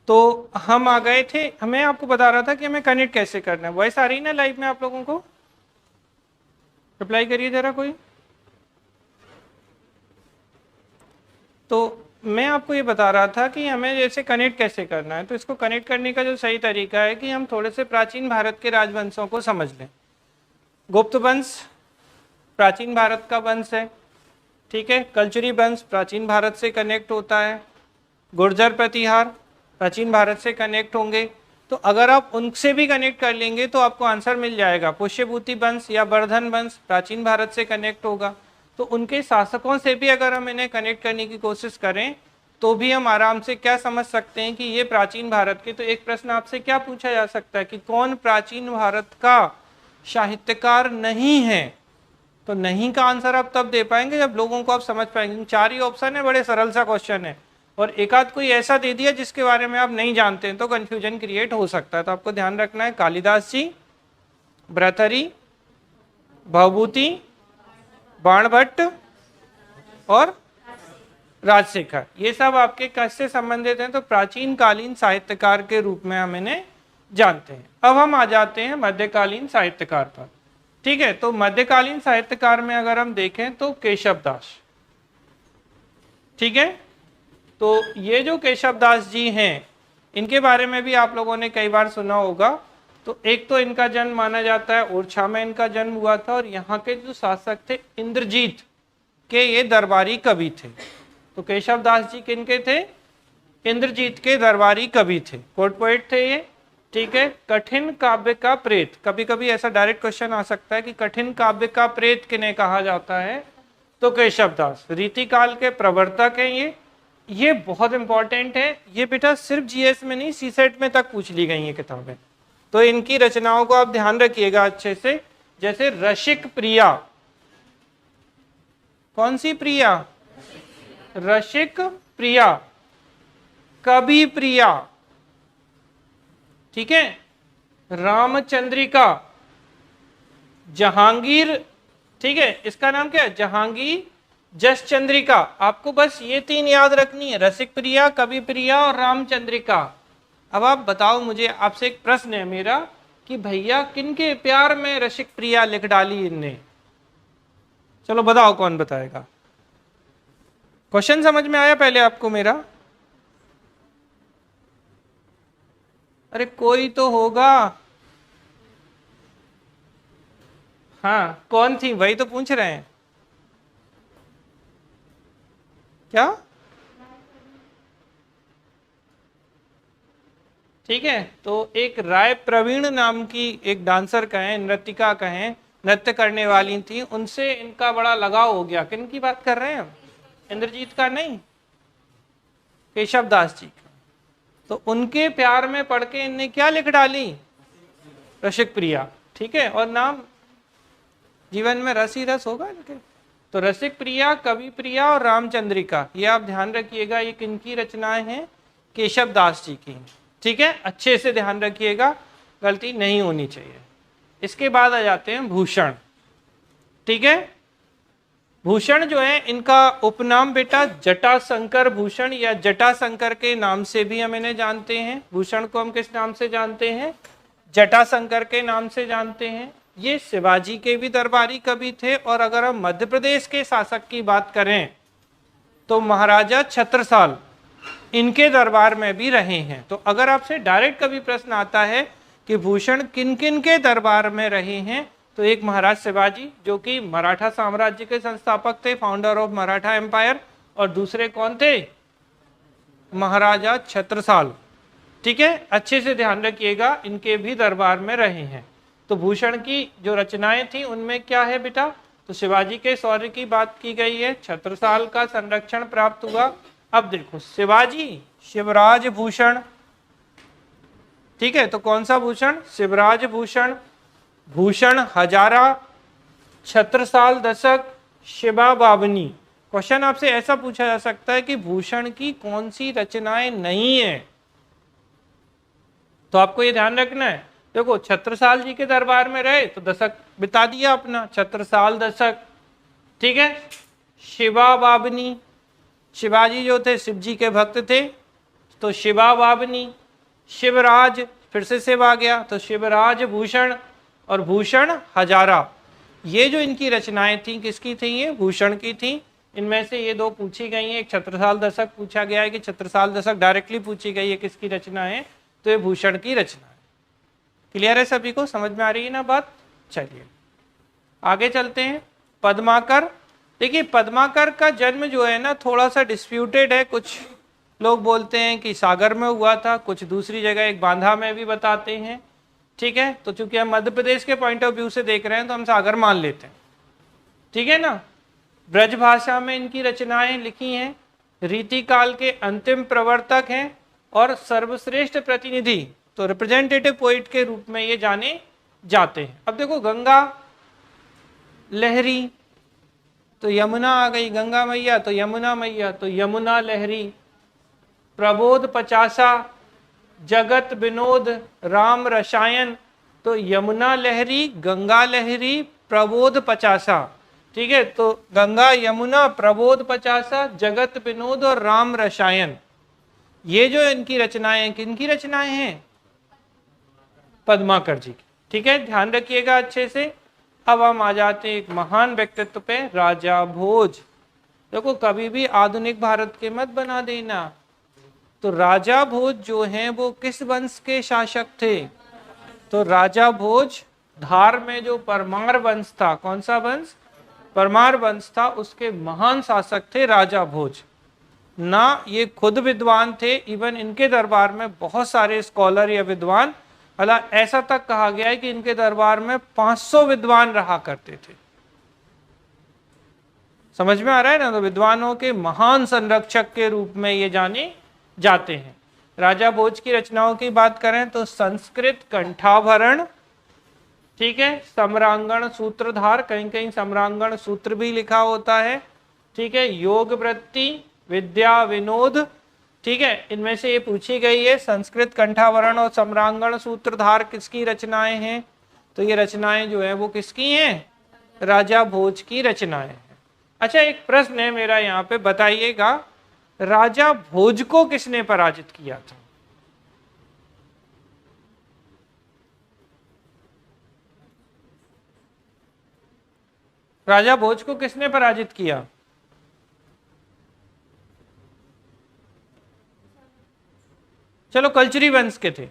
तो हम आ गए थे, हमें आपको बता रहा था कि हमें कनेक्ट कैसे करना है। वॉइस आ रही ना लाइव में आप लोगों को? रिप्लाई करिए जरा कोई। तो मैं आपको ये बता रहा था कि हमें जैसे कनेक्ट कैसे करना है। तो इसको कनेक्ट करने का जो सही तरीका है कि हम थोड़े से प्राचीन भारत के राजवंशों को समझ लें। गुप्त वंश प्राचीन भारत का वंश है, ठीक है। कलचुरी वंश प्राचीन भारत से कनेक्ट होता है। गुर्जर प्रतिहार प्राचीन भारत से कनेक्ट होंगे। तो अगर आप उनसे भी कनेक्ट कर लेंगे तो आपको आंसर मिल जाएगा। पुष्यभूति वंश या वर्धन वंश प्राचीन भारत से कनेक्ट होगा। तो उनके शासकों से भी अगर हम इन्हें कनेक्ट करने की कोशिश करें तो भी हम आराम से क्या समझ सकते हैं कि ये प्राचीन भारत के। तो एक प्रश्न आपसे क्या पूछा जा सकता है कि कौन प्राचीन भारत का साहित्यकार नहीं है? तो नहीं का आंसर आप तब दे पाएंगे जब लोगों को आप समझ पाएंगे। 4 ही ऑप्शन है, बड़े सरल सा क्वेश्चन है, और एक आध कोई ऐसा दे दिया जिसके बारे में आप नहीं जानते हैं तो कंफ्यूजन क्रिएट हो सकता है। तो आपको ध्यान रखना है कालिदास जी, भर्तृहरि, भवभूति, बाणभट्ट और राजशेखर, ये सब आपके किससे संबंधित हैं? तो प्राचीन कालीन साहित्यकार के रूप में हम इन्हें जानते हैं। अब हम आ जाते हैं मध्यकालीन साहित्यकार पर, ठीक है। तो मध्यकालीन साहित्यकार में अगर हम देखें तो केशव दास, ठीक है। तो ये जो केशव दास जी हैं, इनके बारे में भी आप लोगों ने कई बार सुना होगा। तो एक तो इनका जन्म माना जाता है ओरछा में इनका जन्म हुआ था, और यहाँ के जो शासक थे इंद्रजीत के ये दरबारी कवि थे। तो केशव दास जी किनके थे? इंद्रजीत के दरबारी कवि थे, कोर्ट पोएट थे ये, ठीक है। कठिन काव्य का प्रेत, कभी कभी ऐसा डायरेक्ट क्वेश्चन आ सकता है कि कठिन काव्य का प्रेत किन्हें कहा जाता है? तो केशव दास। रीति काल के प्रवर्तक हैं ये बहुत इंपॉर्टेंट है। ये बेटा सिर्फ जीएस में नहीं, सीसेट में तक पूछ ली गई ये किताबें। तो इनकी रचनाओं को आप ध्यान रखिएगा अच्छे से। जैसे रसिक प्रिया, कौन सी प्रिया? रसिक प्रिया, कवि प्रिया, ठीक है, रामचंद्रिका, जहांगीर, ठीक है, इसका नाम क्या है? जहांगीर जस चंद्रिका। आपको बस ये 3 याद रखनी है, रसिक प्रिया, कवि प्रिया और रामचंद्रिका। अब आप बताओ मुझे, आपसे एक प्रश्न है मेरा कि भैया किनके प्यार में रसिक प्रिया लिख डाली इनने? चलो बताओ, कौन बताएगा? क्वेश्चन समझ में आया पहले आपको मेरा? अरे कोई तो होगा। हाँ, कौन थी? वही तो पूछ रहे हैं। क्या? ठीक है, तो एक राय प्रवीण नाम की एक डांसर कहें, नृत्यिका कहें, नृत्य करने वाली थी, उनसे इनका बड़ा लगाव हो गया। किन की बात कर रहे हैं हम? इंद्रजीत का नहीं, केशव दास जी का। तो उनके प्यार में पड़ के इनने क्या लिख डाली? रसिक प्रिया, ठीक है। और नाम, जीवन में रस ही रस होगा इनके। तो रसिक प्रिया, कवि प्रिया और रामचंद्रिका, ये आप ध्यान रखिएगा। ये किनकी रचनाएं हैं? केशव दास जी की, ठीक है। अच्छे से ध्यान रखिएगा, गलती नहीं होनी चाहिए। इसके बाद आ जाते हैं भूषण, ठीक है। भूषण जो है, इनका उपनाम बेटा जटाशंकर भूषण या जटाशंकर के नाम से भी हम इन्हें जानते हैं। भूषण को हम किस नाम से जानते हैं? जटाशंकर के नाम से जानते हैं। ये शिवाजी के भी दरबारी कवि थे। और अगर हम मध्य प्रदेश के शासक की बात करें तो महाराजा छत्रसाल इनके दरबार में भी रहे हैं। तो अगर आपसे डायरेक्ट कभी प्रश्न आता है कि भूषण किन किन के दरबार में रहे हैं, तो एक महाराज शिवाजी जो कि मराठा साम्राज्य के संस्थापक थे, फाउंडर ऑफ मराठा एम्पायर, और दूसरे कौन थे? महाराजा छत्रसाल, ठीक है। अच्छे से ध्यान रखिएगा, इनके भी दरबार में रहे हैं। तो भूषण की जो रचनाएं थी उनमें क्या है बेटा? तो शिवाजी के शौर्य की बात की गई है, छत्रसाल का संरक्षण प्राप्त हुआ। अब देखो, शिवाजी शिवराज भूषण, ठीक है। तो कौन सा भूषण? शिवराज भूषण, भूषण हजारा, छत्रसाल दशक, शिवा बावनी। क्वेश्चन आपसे ऐसा पूछा जा सकता है कि भूषण की कौन सी रचनाएं नहीं है? तो आपको ये ध्यान रखना है। देखो, छत्रसाल जी के दरबार में रहे तो दशक बिता दिया अपना, छत्रसाल दशक, ठीक है। शिवा बावनी, शिवाजी जो थे शिव जी के भक्त थे, तो शिवा बाबनी, शिवराज, फिर से शिव आ गया तो शिवराज भूषण, और भूषण हजारा। ये जो इनकी रचनाएं थी किसकी थी? ये भूषण की थी। इनमें से ये दो पूछी गई हैं, एक छत्रसाल दशक पूछा गया है कि छत्रसाल दशक डायरेक्टली पूछी गई है किसकी रचना है, तो ये भूषण की रचना है। क्लियर है सभी को, समझ में आ रही है ना बात? चलिए आगे चलते हैं। पद्माकर, देखिए पद्माकर का जन्म जो है ना थोड़ा सा डिस्प्यूटेड है। कुछ लोग बोलते हैं कि सागर में हुआ था, कुछ दूसरी जगह एक बांधा में भी बताते हैं। ठीक है, तो चूंकि हम मध्य प्रदेश के पॉइंट ऑफ व्यू से देख रहे हैं तो हम सागर मान लेते हैं। ठीक है ना। ब्रज भाषा में इनकी रचनाएं लिखी हैं, रीति काल के अंतिम प्रवर्तक हैं और सर्वश्रेष्ठ प्रतिनिधि, तो रिप्रेजेंटेटिव पोइट के रूप में ये जाने जाते हैं। अब देखो गंगा लहरी, तो यमुना आ गई, गंगा मैया तो यमुना मैया, तो यमुना लहरी। प्रबोध पचासा, जगत विनोद, राम रसायन, तो यमुना लहरी, गंगा लहरी, प्रबोध पचासा। ठीक है, तो गंगा यमुना, प्रबोध पचासा, जगत विनोद और राम रसायन, ये जो इनकी रचनाएं हैं, किनकी रचनाएं हैं? पद्माकर जी की। ठीक है, ध्यान रखिएगा अच्छे से। अब हम आ जाते हैं एक महान व्यक्तित्व पे, राजा भोज। देखो कभी भी आधुनिक भारत के मत बना देना। तो राजा भोज जो हैं वो किस वंश के शासक थे? तो राजा भोज धार में जो परमार वंश था, कौन सा वंश? परमार वंश था, उसके महान शासक थे राजा भोज। ना ये खुद विद्वान थे, इवन इनके दरबार में बहुत सारे स्कॉलर या विद्वान, हालांकि ऐसा तक कहा गया है कि इनके दरबार में 500 विद्वान रहा करते थे। समझ में आ रहा है ना। तो विद्वानों के महान संरक्षक के रूप में ये जाने जाते हैं। राजा भोज की रचनाओं की बात करें तो संस्कृत कंठाभरण, ठीक है, सम्रांगण सूत्रधार, कहीं कहीं सम्रांगण सूत्र भी लिखा होता है। ठीक है, योग वृत्ति, विद्या विनोद। ठीक है, इनमें से ये पूछी गई है संस्कृत कंठावरण और सम्रांगण सूत्रधार किसकी रचनाएं हैं? तो ये रचनाएं जो है वो किसकी हैं? राजा भोज की रचनाएं हैं। अच्छा, एक प्रश्न है मेरा यहाँ पे, बताइएगा राजा भोज को किसने पराजित किया था? राजा भोज को किसने पराजित किया? चलो कल्चरी वंश के थे।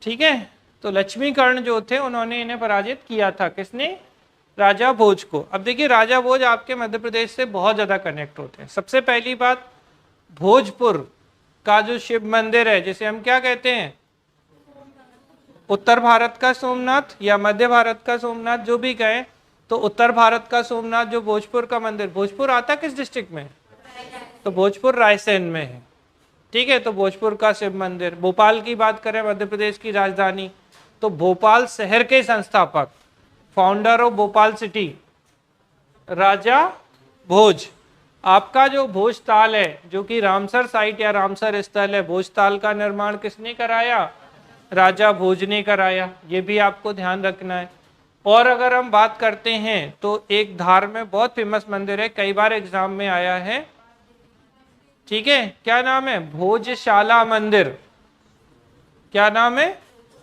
ठीक है, तो लक्ष्मीकर्ण जो थे उन्होंने इन्हें पराजित किया था। किसने? राजा भोज को। अब देखिए राजा भोज आपके मध्य प्रदेश से बहुत ज्यादा कनेक्ट होते हैं। सबसे पहली बात, भोजपुर का जो शिव मंदिर है, जिसे हम क्या कहते हैं? उत्तर भारत का सोमनाथ या मध्य भारत का सोमनाथ, जो भी कहें, तो उत्तर भारत का सोमनाथ जो भोजपुर का मंदिर, भोजपुर आता किस डिस्ट्रिक्ट में? तो भोजपुर रायसेन में है। ठीक है, तो भोजपुर का शिव मंदिर। भोपाल की बात करें, मध्य प्रदेश की राजधानी, तो भोपाल शहर के संस्थापक, फाउंडर ऑफ भोपाल सिटी, राजा भोज। आपका जो भोजताल है, जो कि रामसर साइट या रामसर स्थल है, भोजताल का निर्माण किसने कराया? राजा भोज ने कराया। ये भी आपको ध्यान रखना है। और अगर हम बात करते हैं तो एक धार में बहुत फेमस मंदिर है, कई बार एग्जाम में आया है। ठीक है, क्या नाम है? भोजशाला मंदिर। क्या नाम है?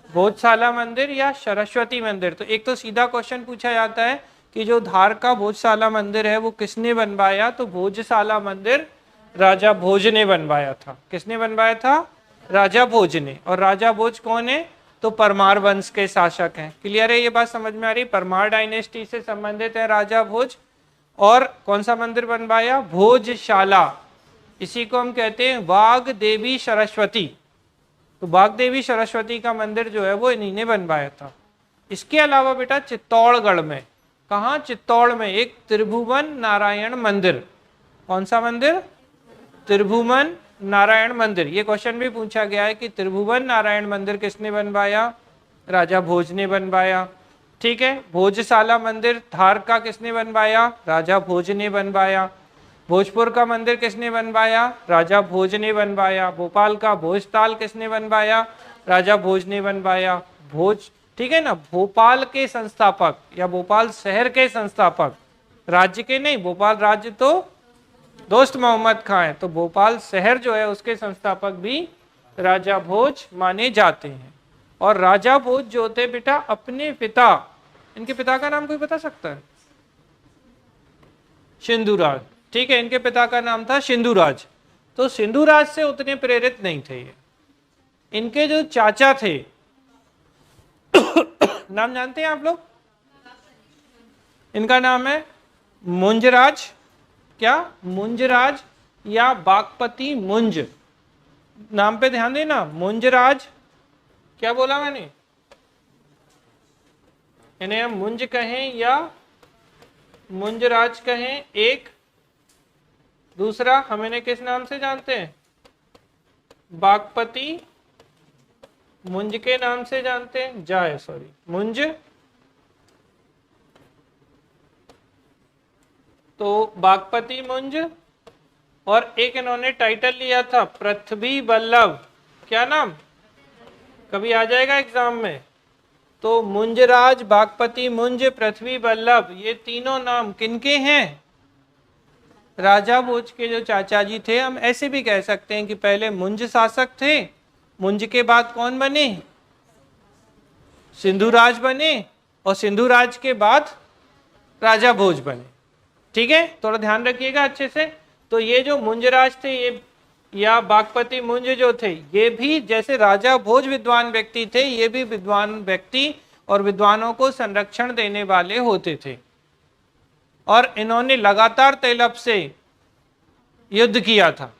भोजशाला मंदिर या सरस्वती मंदिर। तो एक तो सीधा क्वेश्चन पूछा जाता है कि जो धार का भोजशाला मंदिर है वो किसने बनवाया? तो भोजशाला मंदिर राजा भोज ने बनवाया था। किसने बनवाया था? राजा भोज ने। और राजा भोज कौन है? तो परमार वंश के शासक हैं। क्लियर है, ये बात समझ में आ रही? परमार डायनेस्टी से संबंधित है राजा भोज। और कौन सा मंदिर बनवाया? भोजशाला। इसी को हम कहते हैं वाग देवी सरस्वती। तो वाग देवी सरस्वती का मंदिर जो है वो इन्हीं ने बनवाया था। इसके अलावा बेटा चित्तौड़गढ़ में, कहाँ? चित्तौड़ में एक त्रिभुवन नारायण मंदिर। कौन सा मंदिर? त्रिभुवन नारायण मंदिर। ये क्वेश्चन भी पूछा गया है कि त्रिभुवन नारायण मंदिर किसने बनवाया? राजा भोज ने बनवाया। ठीक है, भोजशाला मंदिर धार का किसने बनवाया? राजा भोज ने बनवाया। भोजपुर का मंदिर किसने बनवाया? राजा भोज ने बनवाया। भोपाल का भोजताल किसने बनवाया? राजा भोज ने बनवाया। भोज, ठीक है ना, भोपाल के संस्थापक या भोपाल शहर के संस्थापक, राज्य के नहीं, भोपाल राज्य तो दोस्त मोहम्मद खां है, तो भोपाल शहर जो है उसके संस्थापक भी राजा भोज माने जाते हैं। और राजा भोज जो थे बेटा अपने पिता, इनके पिता का नाम कोई बता सकता है? सिंधुराज, ठीक है, इनके पिता का नाम था सिंधुराज। तो सिंधुराज से उतने प्रेरित नहीं थे ये। इनके जो चाचा थे नाम जानते हैं आप लोग? इनका नाम है मुंजराज, क्या मुंजराज या बागपति मुंज, नाम पे ध्यान देना, मुंजराज। क्या बोला मैंने? इन्हें हम मुंज कहें या मुंजराज कहें, एक। दूसरा हम इन्हें किस नाम से जानते हैं? बागपति मुंज के नाम से जानते हैं, जाए सॉरी मुंज। तो बागपति मुंज, और एक इन्होंने टाइटल लिया था पृथ्वी वल्लभ। क्या नाम? कभी आ जाएगा एग्जाम में। तो मुंजराज, बागपति मुंज, पृथ्वी वल्लभ, ये तीनों नाम किनके हैं? राजा भोज के जो चाचा जी थे। हम ऐसे भी कह सकते हैं कि पहले मुंज शासक थे, मुंज के बाद कौन बने? सिंधुराज बने, और सिंधुराज के बाद राजा भोज बने। ठीक है, थोड़ा ध्यान रखिएगा अच्छे से। तो ये जो मुंजराज थे ये या बागपति मुंज जो थे, ये भी जैसे राजा भोज विद्वान व्यक्ति थे, ये भी विद्वान व्यक्ति और विद्वानों को संरक्षण देने वाले होते थे। और इन्होंने लगातार तैलब से युद्ध किया था।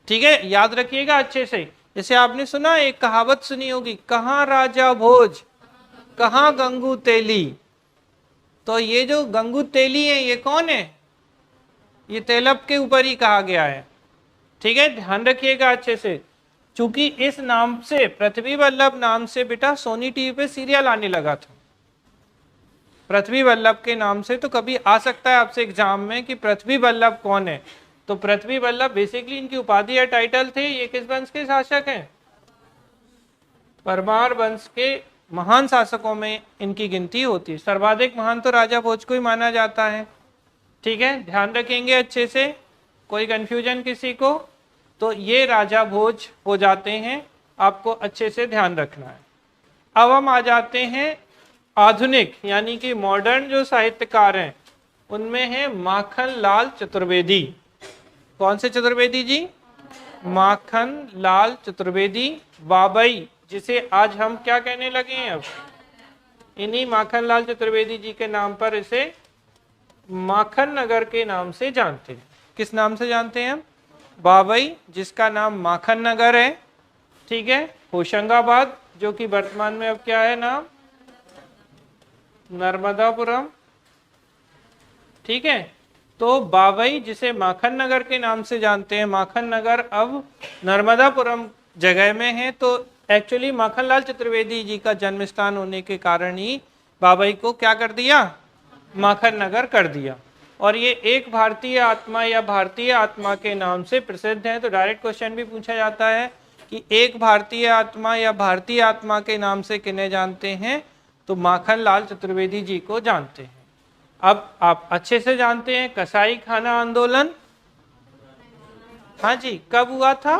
ठीक है, याद रखिएगा अच्छे से। जैसे आपने सुना, एक कहावत सुनी होगी, कहाँ राजा भोज कहाँ गंगू तेली। तो ये जो गंगू तेली है ये कौन है? ये तैलब के ऊपर ही कहा गया है। ठीक है, ध्यान रखिएगा अच्छे से। चूंकि इस नाम से, पृथ्वी वल्लभ नाम से बेटा सोनी टीवी पे सीरियल आने लगा था। पृथ्वी वल्लभ के नाम से तो कभी आ सकता है आपसे एग्जाम में कि पृथ्वी वल्लभ कौन है। तो पृथ्वी वल्लभ बेसिकली इनकी उपाधि या टाइटल थे। ये किस वंश के शासक हैं? परमार वंश के महान शासकों में इनकी गिनती होती है। सर्वाधिक महान तो राजा भोज को ही माना जाता है। ठीक है, ध्यान रखेंगे अच्छे से, कोई कंफ्यूजन किसी को? तो ये राजा भोज हो जाते हैं, आपको अच्छे से ध्यान रखना है। अब हम आ जाते हैं आधुनिक यानी कि मॉडर्न जो साहित्यकार हैं, उनमें है माखन लाल चतुर्वेदी। कौन से चतुर्वेदी जी? माखन लाल चतुर्वेदी, बाबई, जिसे आज हम क्या कहने लगे हैं? अब इन्हीं माखन लाल चतुर्वेदी जी के नाम पर इसे माखन नगर के नाम से जानते हैं। किस नाम से जानते हैं हम? बाबई, जिसका नाम माखन नगर है। ठीक है, होशंगाबाद, जो कि वर्तमान में अब क्या है नाम? नर्मदापुरम। ठीक है, तो बाबई जिसे माखन नगर के नाम से जानते हैं, माखन नगर अब नर्मदापुरम जगह में है। तो एक्चुअली माखनलाल चतुर्वेदी जी का जन्म स्थान होने के कारण ही बाबई को क्या कर दिया? माखन नगर कर दिया। और ये एक भारतीय आत्मा या भारतीय आत्मा के नाम से प्रसिद्ध है। तो डायरेक्ट क्वेश्चन भी पूछा जाता है कि एक भारतीय आत्मा या भारतीय आत्मा के नाम से किन्हें जानते हैं? तो माखनलाल चतुर्वेदी जी को जानते हैं। अब आप अच्छे से जानते हैं कसाई खाना आंदोलन, हाँ जी, कब हुआ था?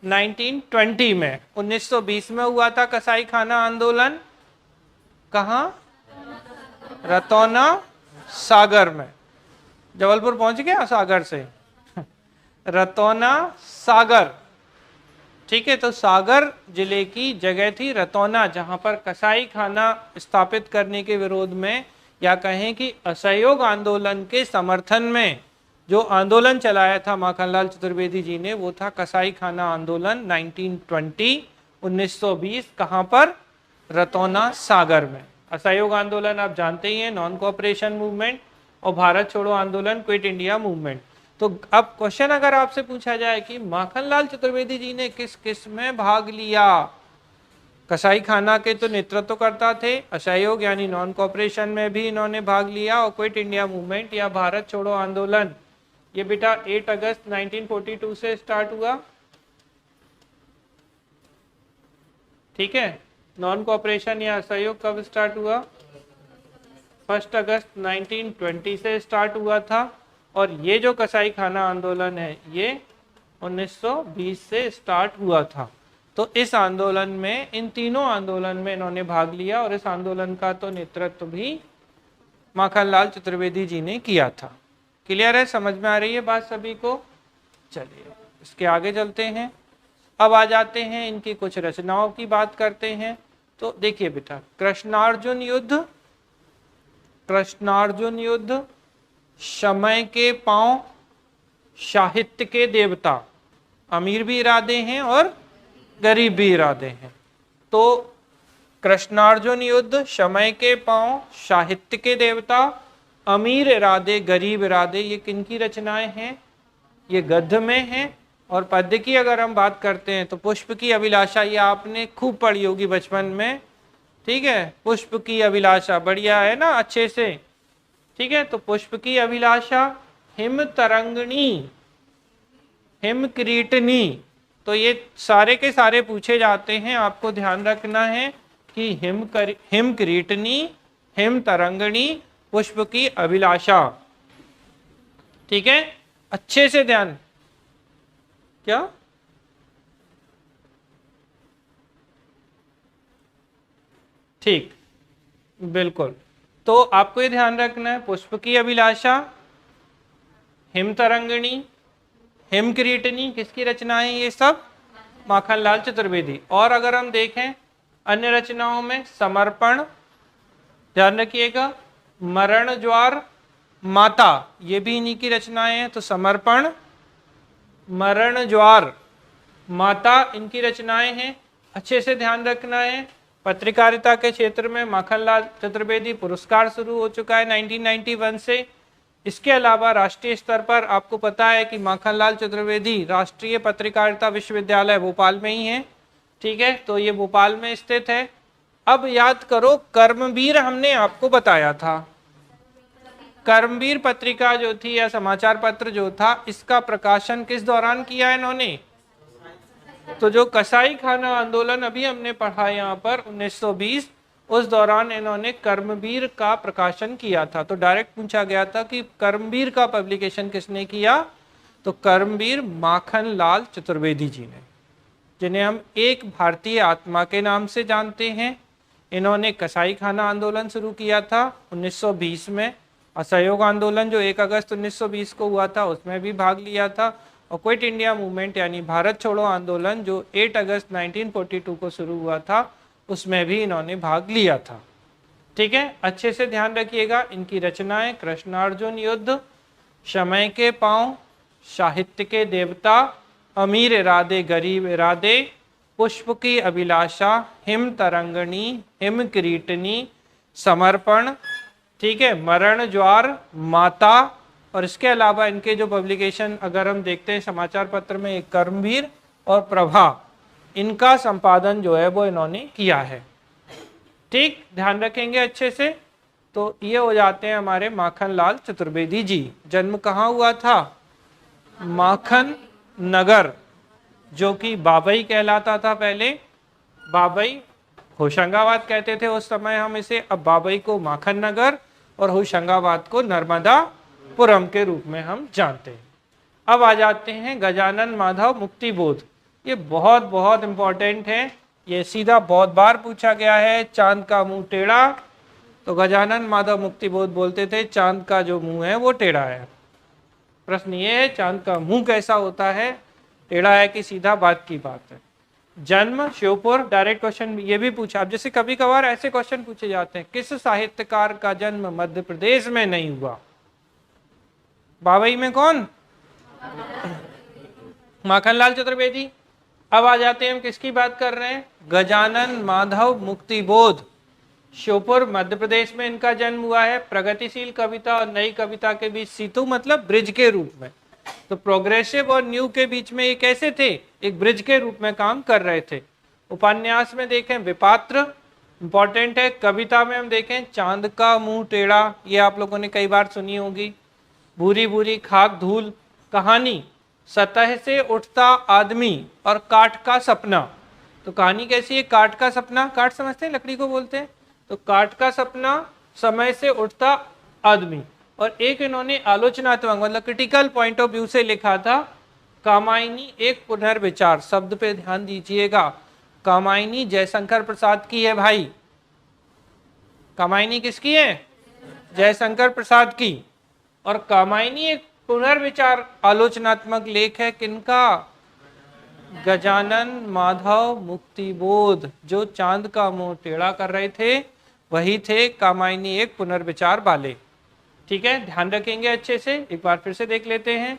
1920 में। 1920 में हुआ था कसाई खाना आंदोलन। कहाँ? रतौना सागर में। जबलपुर पहुंच गया सागर से रतौना सागर। ठीक है, तो सागर जिले की जगह थी रतौना, जहां पर कसाई खाना स्थापित करने के विरोध में या कहें कि असहयोग आंदोलन के समर्थन में जो आंदोलन चलाया था माखनलाल चतुर्वेदी जी ने, वो था कसाई खाना आंदोलन 1920 1920। कहां पर? रतौना सागर में। असहयोग आंदोलन आप जानते ही हैं, नॉन कोऑपरेशन मूवमेंट, और भारत छोड़ो आंदोलन, क्विट इंडिया मूवमेंट। तो अब क्वेश्चन अगर आपसे पूछा जाए कि माखनलाल चतुर्वेदी जी ने किस किस में भाग लिया? कसाई खाना के तो नेतृत्व करता थे, असहयोग यानी नॉन कोऑपरेशन में भी इन्होंने भाग लिया, और क्विट इंडिया मूवमेंट या भारत छोड़ो आंदोलन, ये बेटा 8 अगस्त 1942 से स्टार्ट हुआ। ठीक है, नॉन कोऑपरेशन या असहयोग कब स्टार्ट हुआ? 1 अगस्त 1920 से स्टार्ट हुआ था, और ये जो कसाई खाना आंदोलन है ये 1920 से स्टार्ट हुआ था। तो इस आंदोलन में, इन तीनों आंदोलन में इन्होंने भाग लिया और इस आंदोलन का तो नेतृत्व भी माखनलाल चतुर्वेदी जी ने किया था। क्लियर है, समझ में आ रही है बात सभी को? चलिए इसके आगे चलते हैं। अब आ जाते हैं इनकी कुछ रचनाओं की बात करते हैं। तो देखिए बेटा, कृष्णार्जुन युद्ध, कृष्णार्जुन युद्ध, समय के पांव, साहित्य के देवता, अमीर भी इरादे हैं और गरीब भी इरादे हैं। तो कृष्णार्जुन युद्ध, समय के पांव, साहित्य के देवता, अमीर इरादे, गरीब इरादे, ये किनकी रचनाएं हैं? ये गद्य में हैं। और पद्य की अगर हम बात करते हैं तो पुष्प की अभिलाषा, ये आपने खूब पढ़ी होगी बचपन में, ठीक है। पुष्प की अभिलाषा बढ़िया है ना, अच्छे से, ठीक है। तो पुष्प की अभिलाषा, हिम तरंगिणी, हिम किरीटनी, तो ये सारे के सारे पूछे जाते हैं। आपको ध्यान रखना है कि हिम किरीटनी, हिम तरंगिणी, पुष्प की अभिलाषा, ठीक है, अच्छे से ध्यान। क्या? ठीक, बिल्कुल। तो आपको ये ध्यान रखना है, पुष्प की अभिलाषा, हिम तरंगिणी, हिम किरीटनी, किसकी रचनाएं ये सब? माखनलाल चतुर्वेदी। और अगर हम देखें अन्य रचनाओं में, समर्पण, ध्यान रखिएगा, मरण ज्वार, माता, ये भी इन्हीं की रचनाएं हैं। तो समर्पण, मरण ज्वार, माता, इनकी रचनाएं हैं, अच्छे से ध्यान रखना है। पत्रकारिता के क्षेत्र में माखनलाल चतुर्वेदी पुरस्कार शुरू हो चुका है 1991 से। इसके अलावा राष्ट्रीय स्तर पर आपको पता है कि माखनलाल चतुर्वेदी राष्ट्रीय पत्रकारिता विश्वविद्यालय भोपाल में ही है, ठीक है। तो ये भोपाल में स्थित है। अब याद करो, कर्मवीर हमने आपको बताया था, कर्मवीर पत्रिका जो थी या समाचार पत्र जो था, इसका प्रकाशन किस दौरान किया है इन्होंने? तो जो कसाई खाना आंदोलन अभी हमने पढ़ा यहाँ पर 1920, उस दौरान इन्होंने कर्मवीर का प्रकाशन किया था। तो डायरेक्ट पूछा गया था कि कर्मवीर का पब्लिकेशन किसने किया? तो कर्मवीर माखनलाल चतुर्वेदी जी ने, जिन्हें हम एक भारतीय आत्मा के नाम से जानते हैं। इन्होंने कसाई खाना आंदोलन शुरू किया था 1920 में। असहयोग आंदोलन जो 1 अगस्त 1920 को हुआ था, उसमें भी भाग लिया था। और क्विट इंडिया मूवमेंट यानी भारत छोड़ो आंदोलन जो 8 अगस्त 1942 को शुरू हुआ था, उसमें भी इन्होंने भाग लिया था, ठीक है। अच्छे से ध्यान रखिएगा। इनकी रचनाएं, कृष्णार्जुन युद्ध, समय के पांव, साहित्य के देवता, अमीर इरादे गरीब इरादे, पुष्प की अभिलाषा, हिम तरंगिणी, हिम किरीटनी, समर्पण, ठीक है, मरण ज्वार, माता। और इसके अलावा इनके जो पब्लिकेशन अगर हम देखते हैं समाचार पत्र में, एक कर्मवीर और प्रभा, इनका संपादन जो है वो इन्होंने किया है, ठीक, ध्यान रखेंगे अच्छे से। तो ये हो जाते हैं हमारे माखनलाल चतुर्वेदी जी। जन्म कहाँ हुआ था? माखन नगर, जो कि बाबई कहलाता था पहले। बाबई, होशंगाबाद कहते थे उस समय हम इसे, अब बाबई को माखन नगर और होशंगाबाद को नर्मदापुरम के रूप में हम जानते हैं। अब आ जाते हैं गजानन माधव मुक्तिबोध। ये बहुत बहुत इंपॉर्टेंट है, ये सीधा बहुत बार पूछा गया है। चांद का मुंह टेढ़ा, तो गजानन माधव मुक्तिबोध बोलते थे चांद का जो मुंह है वो टेढ़ा है। प्रश्न ये है, चांद का मुंह कैसा होता है, टेढ़ा है कि सीधा, बात की बात है। जन्म श्योपुर, डायरेक्ट क्वेश्चन ये भी पूछा। अब जैसे कभी कभार ऐसे क्वेश्चन पूछे जाते हैं, किस साहित्यकार का जन्म मध्य प्रदेश में नहीं हुआ? बाबई में कौन? माखनलाल चतुर्वेदी। अब आ जाते हैं, हम किसकी बात कर रहे हैं? गजानन माधव मुक्तिबोध। श्योपुर मध्य प्रदेश में इनका जन्म हुआ है। प्रगतिशील कविता और नई कविता के बीच सेतु, मतलब ब्रिज के रूप में। तो प्रोग्रेसिव और न्यू के बीच में ये कैसे थे? एक ब्रिज के रूप में काम कर रहे थे। उपन्यास में देखें विपात्र, इंपॉर्टेंट है। कविता में हम देखें चांद का मुंह टेढ़ा, ये आप लोगों ने कई बार सुनी होगी। भूरी भूरी खाक धूल। कहानी सतह से उठता आदमी और काठ का सपना। तो कहानी कैसी है? काठ का सपना, काठ समझते हैं, लकड़ी को बोलते हैं। तो काठ का सपना, समय से उठता आदमी। और एक इन्होंने आलोचनात्मक मतलब क्रिटिकल पॉइंट ऑफ व्यू से लिखा था कामायनी एक पुनर्विचार। शब्द पे ध्यान दीजिएगा, कामायनी जयशंकर प्रसाद की है भाई। कामायनी किसकी है? जयशंकर प्रसाद की। और कामायनी एक पुनर्विचार आलोचनात्मक लेख है किनका? गजानन माधव मुक्तिबोध, जो चांद का मुंह टेढ़ा कर रहे थे वही थे कामायनी एक पुनर्विचार वाले। ठीक है, ध्यान रखेंगे अच्छे से। एक बार फिर से देख लेते हैं।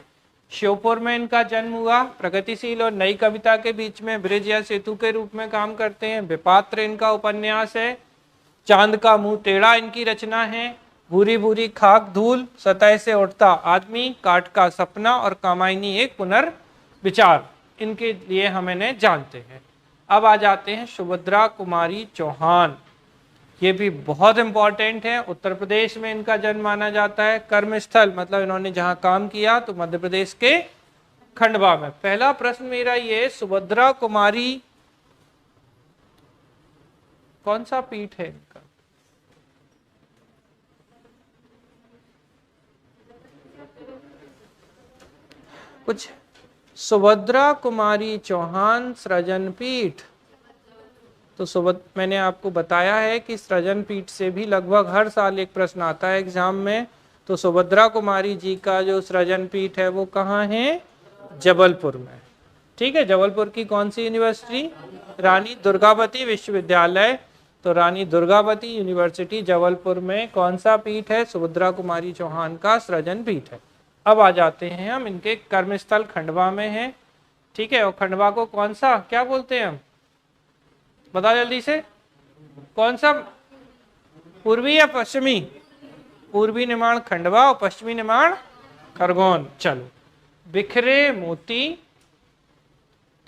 श्योपुर में इनका जन्म हुआ। प्रगतिशील और नई कविता के बीच में ब्रिज या सेतु के रूप में काम करते हैं। विपात्र इनका उपन्यास है। चांद का मुंह टेढ़ा इनकी रचना है। भूरी भूरी खाक धूल, सतह से उठता आदमी, काट का सपना और कामायनी एक पुनर्विचार, इनके लिए हम इन्हें जानते हैं। अब आ जाते हैं सुभद्रा कुमारी चौहान। ये भी बहुत इंपॉर्टेंट है। उत्तर प्रदेश में इनका जन्म माना जाता है। कर्मस्थल मतलब इन्होंने जहां काम किया तो मध्य प्रदेश के खंडवा में। पहला प्रश्न मेरा ये, सुभद्रा कुमारी कौन सा पीठ है इनका? कुछ सुभद्रा कुमारी चौहान सृजन पीठ। तो मैंने आपको बताया है कि सृजन पीठ से भी लगभग हर साल एक प्रश्न आता है एग्जाम में। तो सुभद्रा कुमारी जी का जो सृजन पीठ है वो कहाँ है? जबलपुर में। ठीक है, जबलपुर की कौन सी यूनिवर्सिटी? रानी दुर्गावती विश्वविद्यालय। तो रानी दुर्गावती यूनिवर्सिटी जबलपुर में कौन सा पीठ है? सुभद्रा कुमारी चौहान का सृजन पीठ है। अब आ जाते हैं हम इनके कर्मस्थल खंडवा में है। ठीक है, और खंडवा को कौन सा क्या बोलते हैं हम? बता जल्दी से, कौन सा? पूर्वी या पश्चिमी? पूर्वी निमाण खंडवा और पश्चिमी निमाण खरगोन। चलो, बिखरे मोती।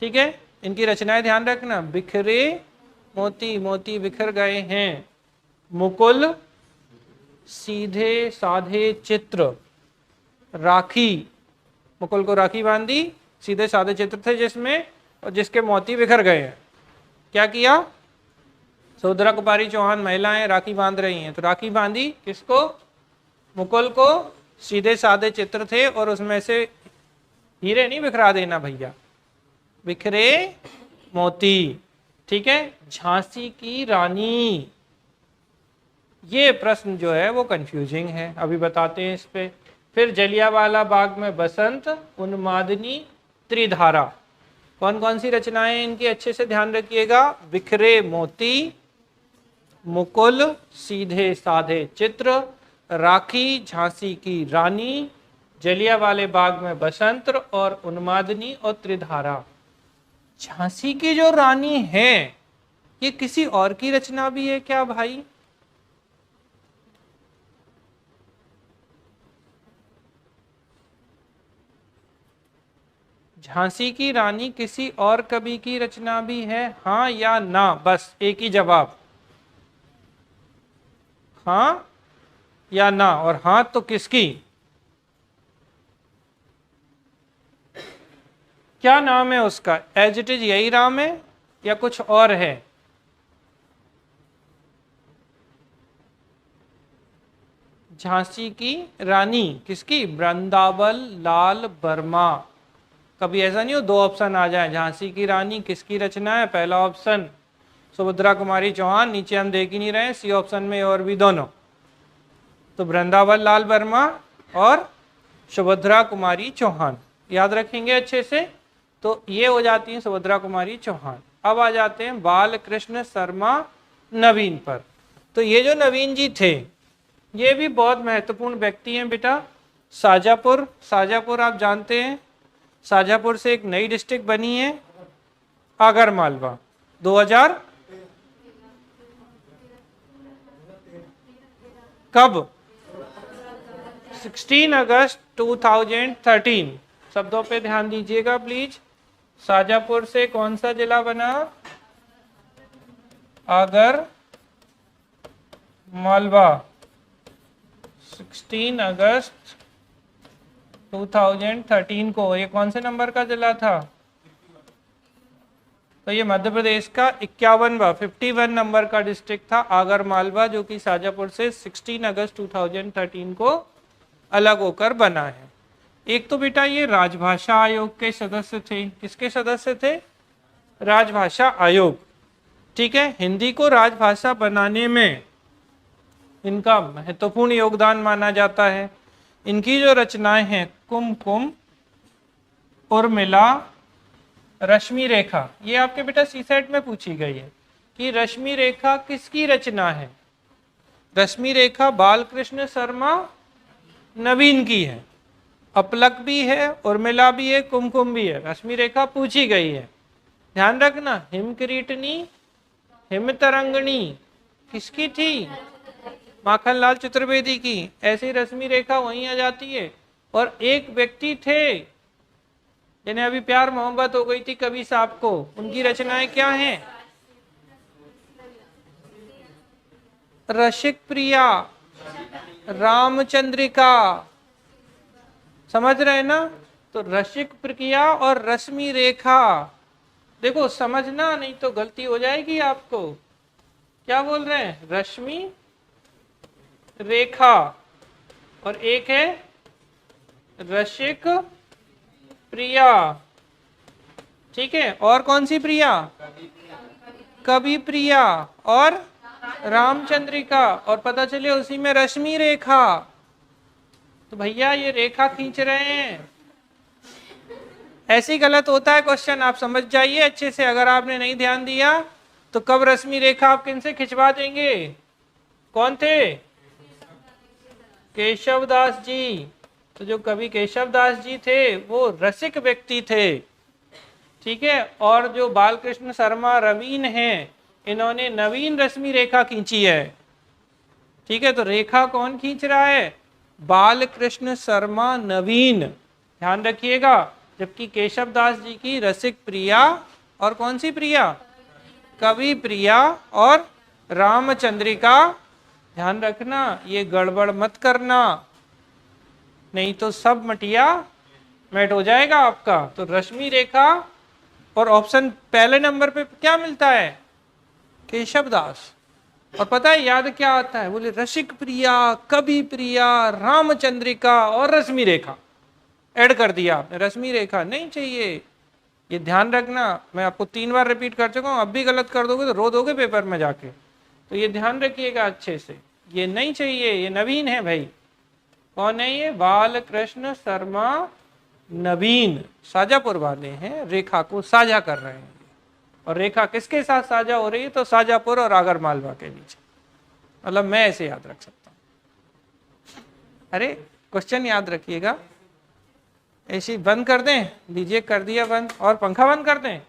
ठीक है, इनकी रचनाएं ध्यान रखना। बिखरे मोती, मोती बिखर गए हैं। मुकुल, सीधे साधे चित्र। राखी, मुकुल को राखी बांधी, सीधे साधे चित्र थे जिसमें और जिसके मोती बिखर गए हैं। क्या किया? सुभद्रा कुमारी चौहान महिलाएं राखी बांध रही हैं, तो राखी बांधी किसको? मुकुल को। सीधे साधे चित्र थे और उसमें से हीरे नहीं बिखरा देना भैया, बिखरे मोती। ठीक है, झांसी की रानी, ये प्रश्न जो है वो कंफ्यूजिंग है, अभी बताते हैं इस पे। फिर जलियांवाला बाग में बसंत, उन्मादनी, त्रिधारा। कौन कौन सी रचनाएं इनकी अच्छे से ध्यान रखिएगा। बिखरे मोती, मुकुल, सीधे साधे चित्र, राखी, झांसी की रानी, जलियांवाले बाग में बसंत और उन्मादनी और त्रिधारा। झांसी की जो रानी है ये किसी और की रचना भी है क्या भाई? झांसी की रानी किसी और कवि की रचना भी है? हाँ या ना, बस एक ही जवाब, हाँ या ना। और हाँ तो किसकी? क्या नाम है उसका? एज इट इज यही नाम है या कुछ और है? झांसी की रानी किसकी? वृंदावन लाल वर्मा। कभी ऐसा नहीं हो दो ऑप्शन आ जाए, झांसी की रानी किसकी रचना है? पहला ऑप्शन सुभद्रा कुमारी चौहान, नीचे हम देख ही नहीं रहे, सी ऑप्शन में और भी दोनों। तो वृंदावन लाल वर्मा और सुभद्रा कुमारी चौहान, याद रखेंगे अच्छे से। तो ये हो जाती है सुभद्रा कुमारी चौहान। अब आ जाते हैं बाल कृष्ण शर्मा नवीन पर। तो ये जो नवीन जी थे ये भी बहुत महत्वपूर्ण व्यक्ति हैं बेटा। शाजापुर, शाजापुर आप जानते हैं, शाजापुर से एक नई डिस्ट्रिक्ट बनी है आगर मालवा 2000 कब? 16 अगस्त 2013। शब्दों पे ध्यान दीजिएगा प्लीज। शाजापुर से कौन सा जिला बना? आगर मालवा 16 अगस्त 2013 को। ये कौन से नंबर का जिला था? तो ये मध्य प्रदेश का 51वां नंबर का डिस्ट्रिक्ट था आगर मालवा, जो कि शाजापुर से 16 अगस्त 2013 को अलग होकर बना है। एक तो बेटा ये राजभाषा आयोग के सदस्य थे। किसके सदस्य थे? राजभाषा आयोग। ठीक है, हिंदी को राजभाषा बनाने में इनका महत्वपूर्ण योगदान माना जाता है। इनकी जो रचनाएं हैं कुमकुम, उर्मिला, रश्मि रेखा, ये आपके बेटा सीसेट में पूछी गई है कि रश्मि रेखा किसकी रचना है। रश्मि रेखा बालकृष्ण शर्मा नवीन की है। अपलक भी है, उर्मिला भी है, कुमकुम भी है, रश्मि रेखा पूछी गई है। ध्यान रखना, हिमकिरीटनी, हिमतरंगिणी किसकी थी? माखनलाल चतुर्वेदी की। ऐसी रश्मि रेखा वहीं आ जाती है। और एक व्यक्ति थे जिन्हें अभी प्यार मोहब्बत हो गई थी कवि साहब को, उनकी रचनाएं क्या हैं? रसिक प्रिया, रामचंद्रिका। समझ रहे ना? तो रसिक प्रिया और रश्मि रेखा, देखो समझना, नहीं तो गलती हो जाएगी आपको। क्या बोल रहे हैं? रश्मि रेखा और एक है रसिक प्रिया। ठीक है, और कौन सी प्रिया? कवि प्रिया और रामचंद्रिका, और पता चले उसी में रश्मि रेखा। तो भैया ये रेखा खींच रहे हैं। ऐसे ही गलत होता है क्वेश्चन, आप समझ जाइए अच्छे से। अगर आपने नहीं ध्यान दिया तो कब रश्मि रेखा आप किनसे खिंचवा देंगे? कौन थे? केशवदास जी। तो जो कवि केशवदास जी थे वो रसिक व्यक्ति थे। ठीक है, और जो बालकृष्ण शर्मा नवीन हैं, इन्होंने नवीन रश्मि रेखा खींची है। ठीक है, तो रेखा कौन खींच रहा है? बालकृष्ण शर्मा नवीन, ध्यान रखिएगा। जबकि केशवदास जी की रसिक प्रिया और कौन सी प्रिया? कवि प्रिया और रामचंद्रिका। ध्यान रखना, ये गड़बड़ मत करना, नहीं तो सब मटिया मेट हो जाएगा आपका। तो रश्मि रेखा, और ऑप्शन पहले नंबर पे क्या मिलता है? केशवदास। और पता है याद क्या आता है? बोले रसिक प्रिया, कवि प्रिया, रामचंद्रिका और रश्मि रेखा। ऐड कर दिया आपने, रश्मि रेखा नहीं चाहिए। ये ध्यान रखना, मैं आपको 3 बार रिपीट कर चुका हूं। अब भी गलत कर दोगे तो रो दोगे पेपर में जाके। तो ये ध्यान रखिएगा अच्छे से, ये नहीं चाहिए। ये नवीन है भाई। कौन है ये? बालकृष्ण शर्मा नवीन, साजापुर वाले हैं, रेखा को साझा कर रहे हैं। और रेखा किसके साथ साझा हो रही है? तो साजापुर और आगर मालवा के बीच। मतलब मैं ऐसे याद रख सकता हूं। अरे क्वेश्चन याद रखिएगा। ऐसी बंद कर दें, लीजिए कर दिया बंद। और पंखा बंद कर दें,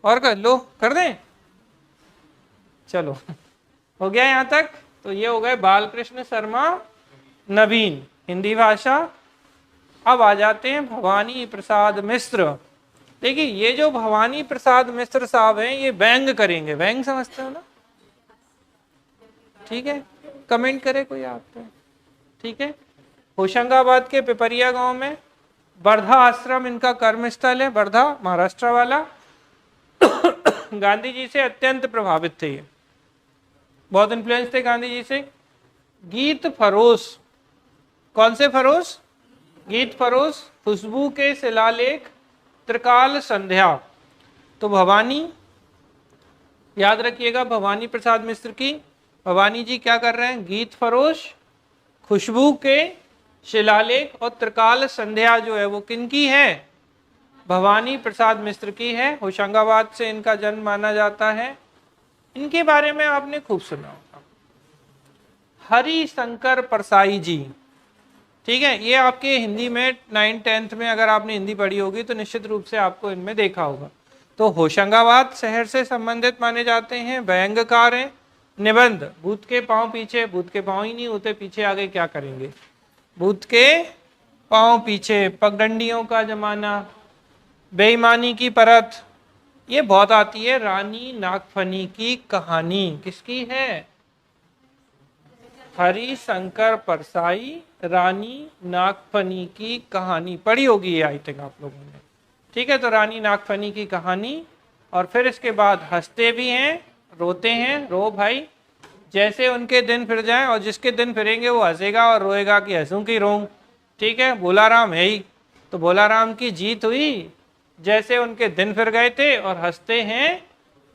और कर लो, कर दें। चलो हो गया यहाँ तक। तो ये हो गए बालकृष्ण शर्मा नवीन, हिंदी भाषा। अब आ जाते हैं भवानी प्रसाद मिश्र। देखिए ये जो भवानी प्रसाद मिश्र साहब हैं, ये व्यंग करेंगे। व्यंग समझते हो ना? ठीक है, कमेंट करे कोई आप पे। ठीक है, होशंगाबाद के पिपरिया गांव में वर्धा आश्रम इनका कर्मस्थल है। वर्धा महाराष्ट्र वाला। गांधी जी से अत्यंत प्रभावित थे ये, बहुत इन्फ्लुएंस थे गांधी जी से। गीत फरोश, कौन से फरोश? गीत फरोश, खुशबू के शिलालेख, त्रिकाल संध्या। तो भवानी, याद रखिएगा भवानी प्रसाद मिश्र की। भवानी जी क्या कर रहे हैं? गीत फरोश, खुशबू के शिलालेख और त्रिकाल संध्या जो है वो किनकी है? भवानी प्रसाद मिश्र की है। होशंगाबाद से इनका जन्म माना जाता है। इनके बारे में आपने खूब सुना होगा, हरि शंकर परसाई जी। ठीक है, ये आपके हिंदी में 9th 10th में अगर आपने हिंदी पढ़ी होगी तो निश्चित रूप से आपको इनमें देखा होगा। तो होशंगाबाद शहर से संबंधित माने जाते हैं, व्यंग्यकार हैं। निबंध, भूत के पांव पीछे, भूत के पांव ही नहीं होते, पीछे आगे क्या करेंगे? भूत के पांव पीछे, पगडंडियों का जमाना, बेईमानी की परत, ये बहुत आती है। रानी नागफनी की कहानी किसकी है? हरि शंकर परसाई, रानी नागफनी की कहानी पढ़ी होगी आई थिंक आप लोगों ने। ठीक है, तो रानी नागफनी की कहानी। और फिर इसके बाद हंसते भी हैं, रोते हैं। रो भाई, जैसे उनके दिन फिर जाएं, और जिसके दिन फिरेंगे वो हंसेगा और रोएगा कि हंसूं कि रोऊं। ठीक है, भोलाराम है ही, तो भोलाराम की जीत हुई, जैसे उनके दिन फिर गए थे और हंसते हैं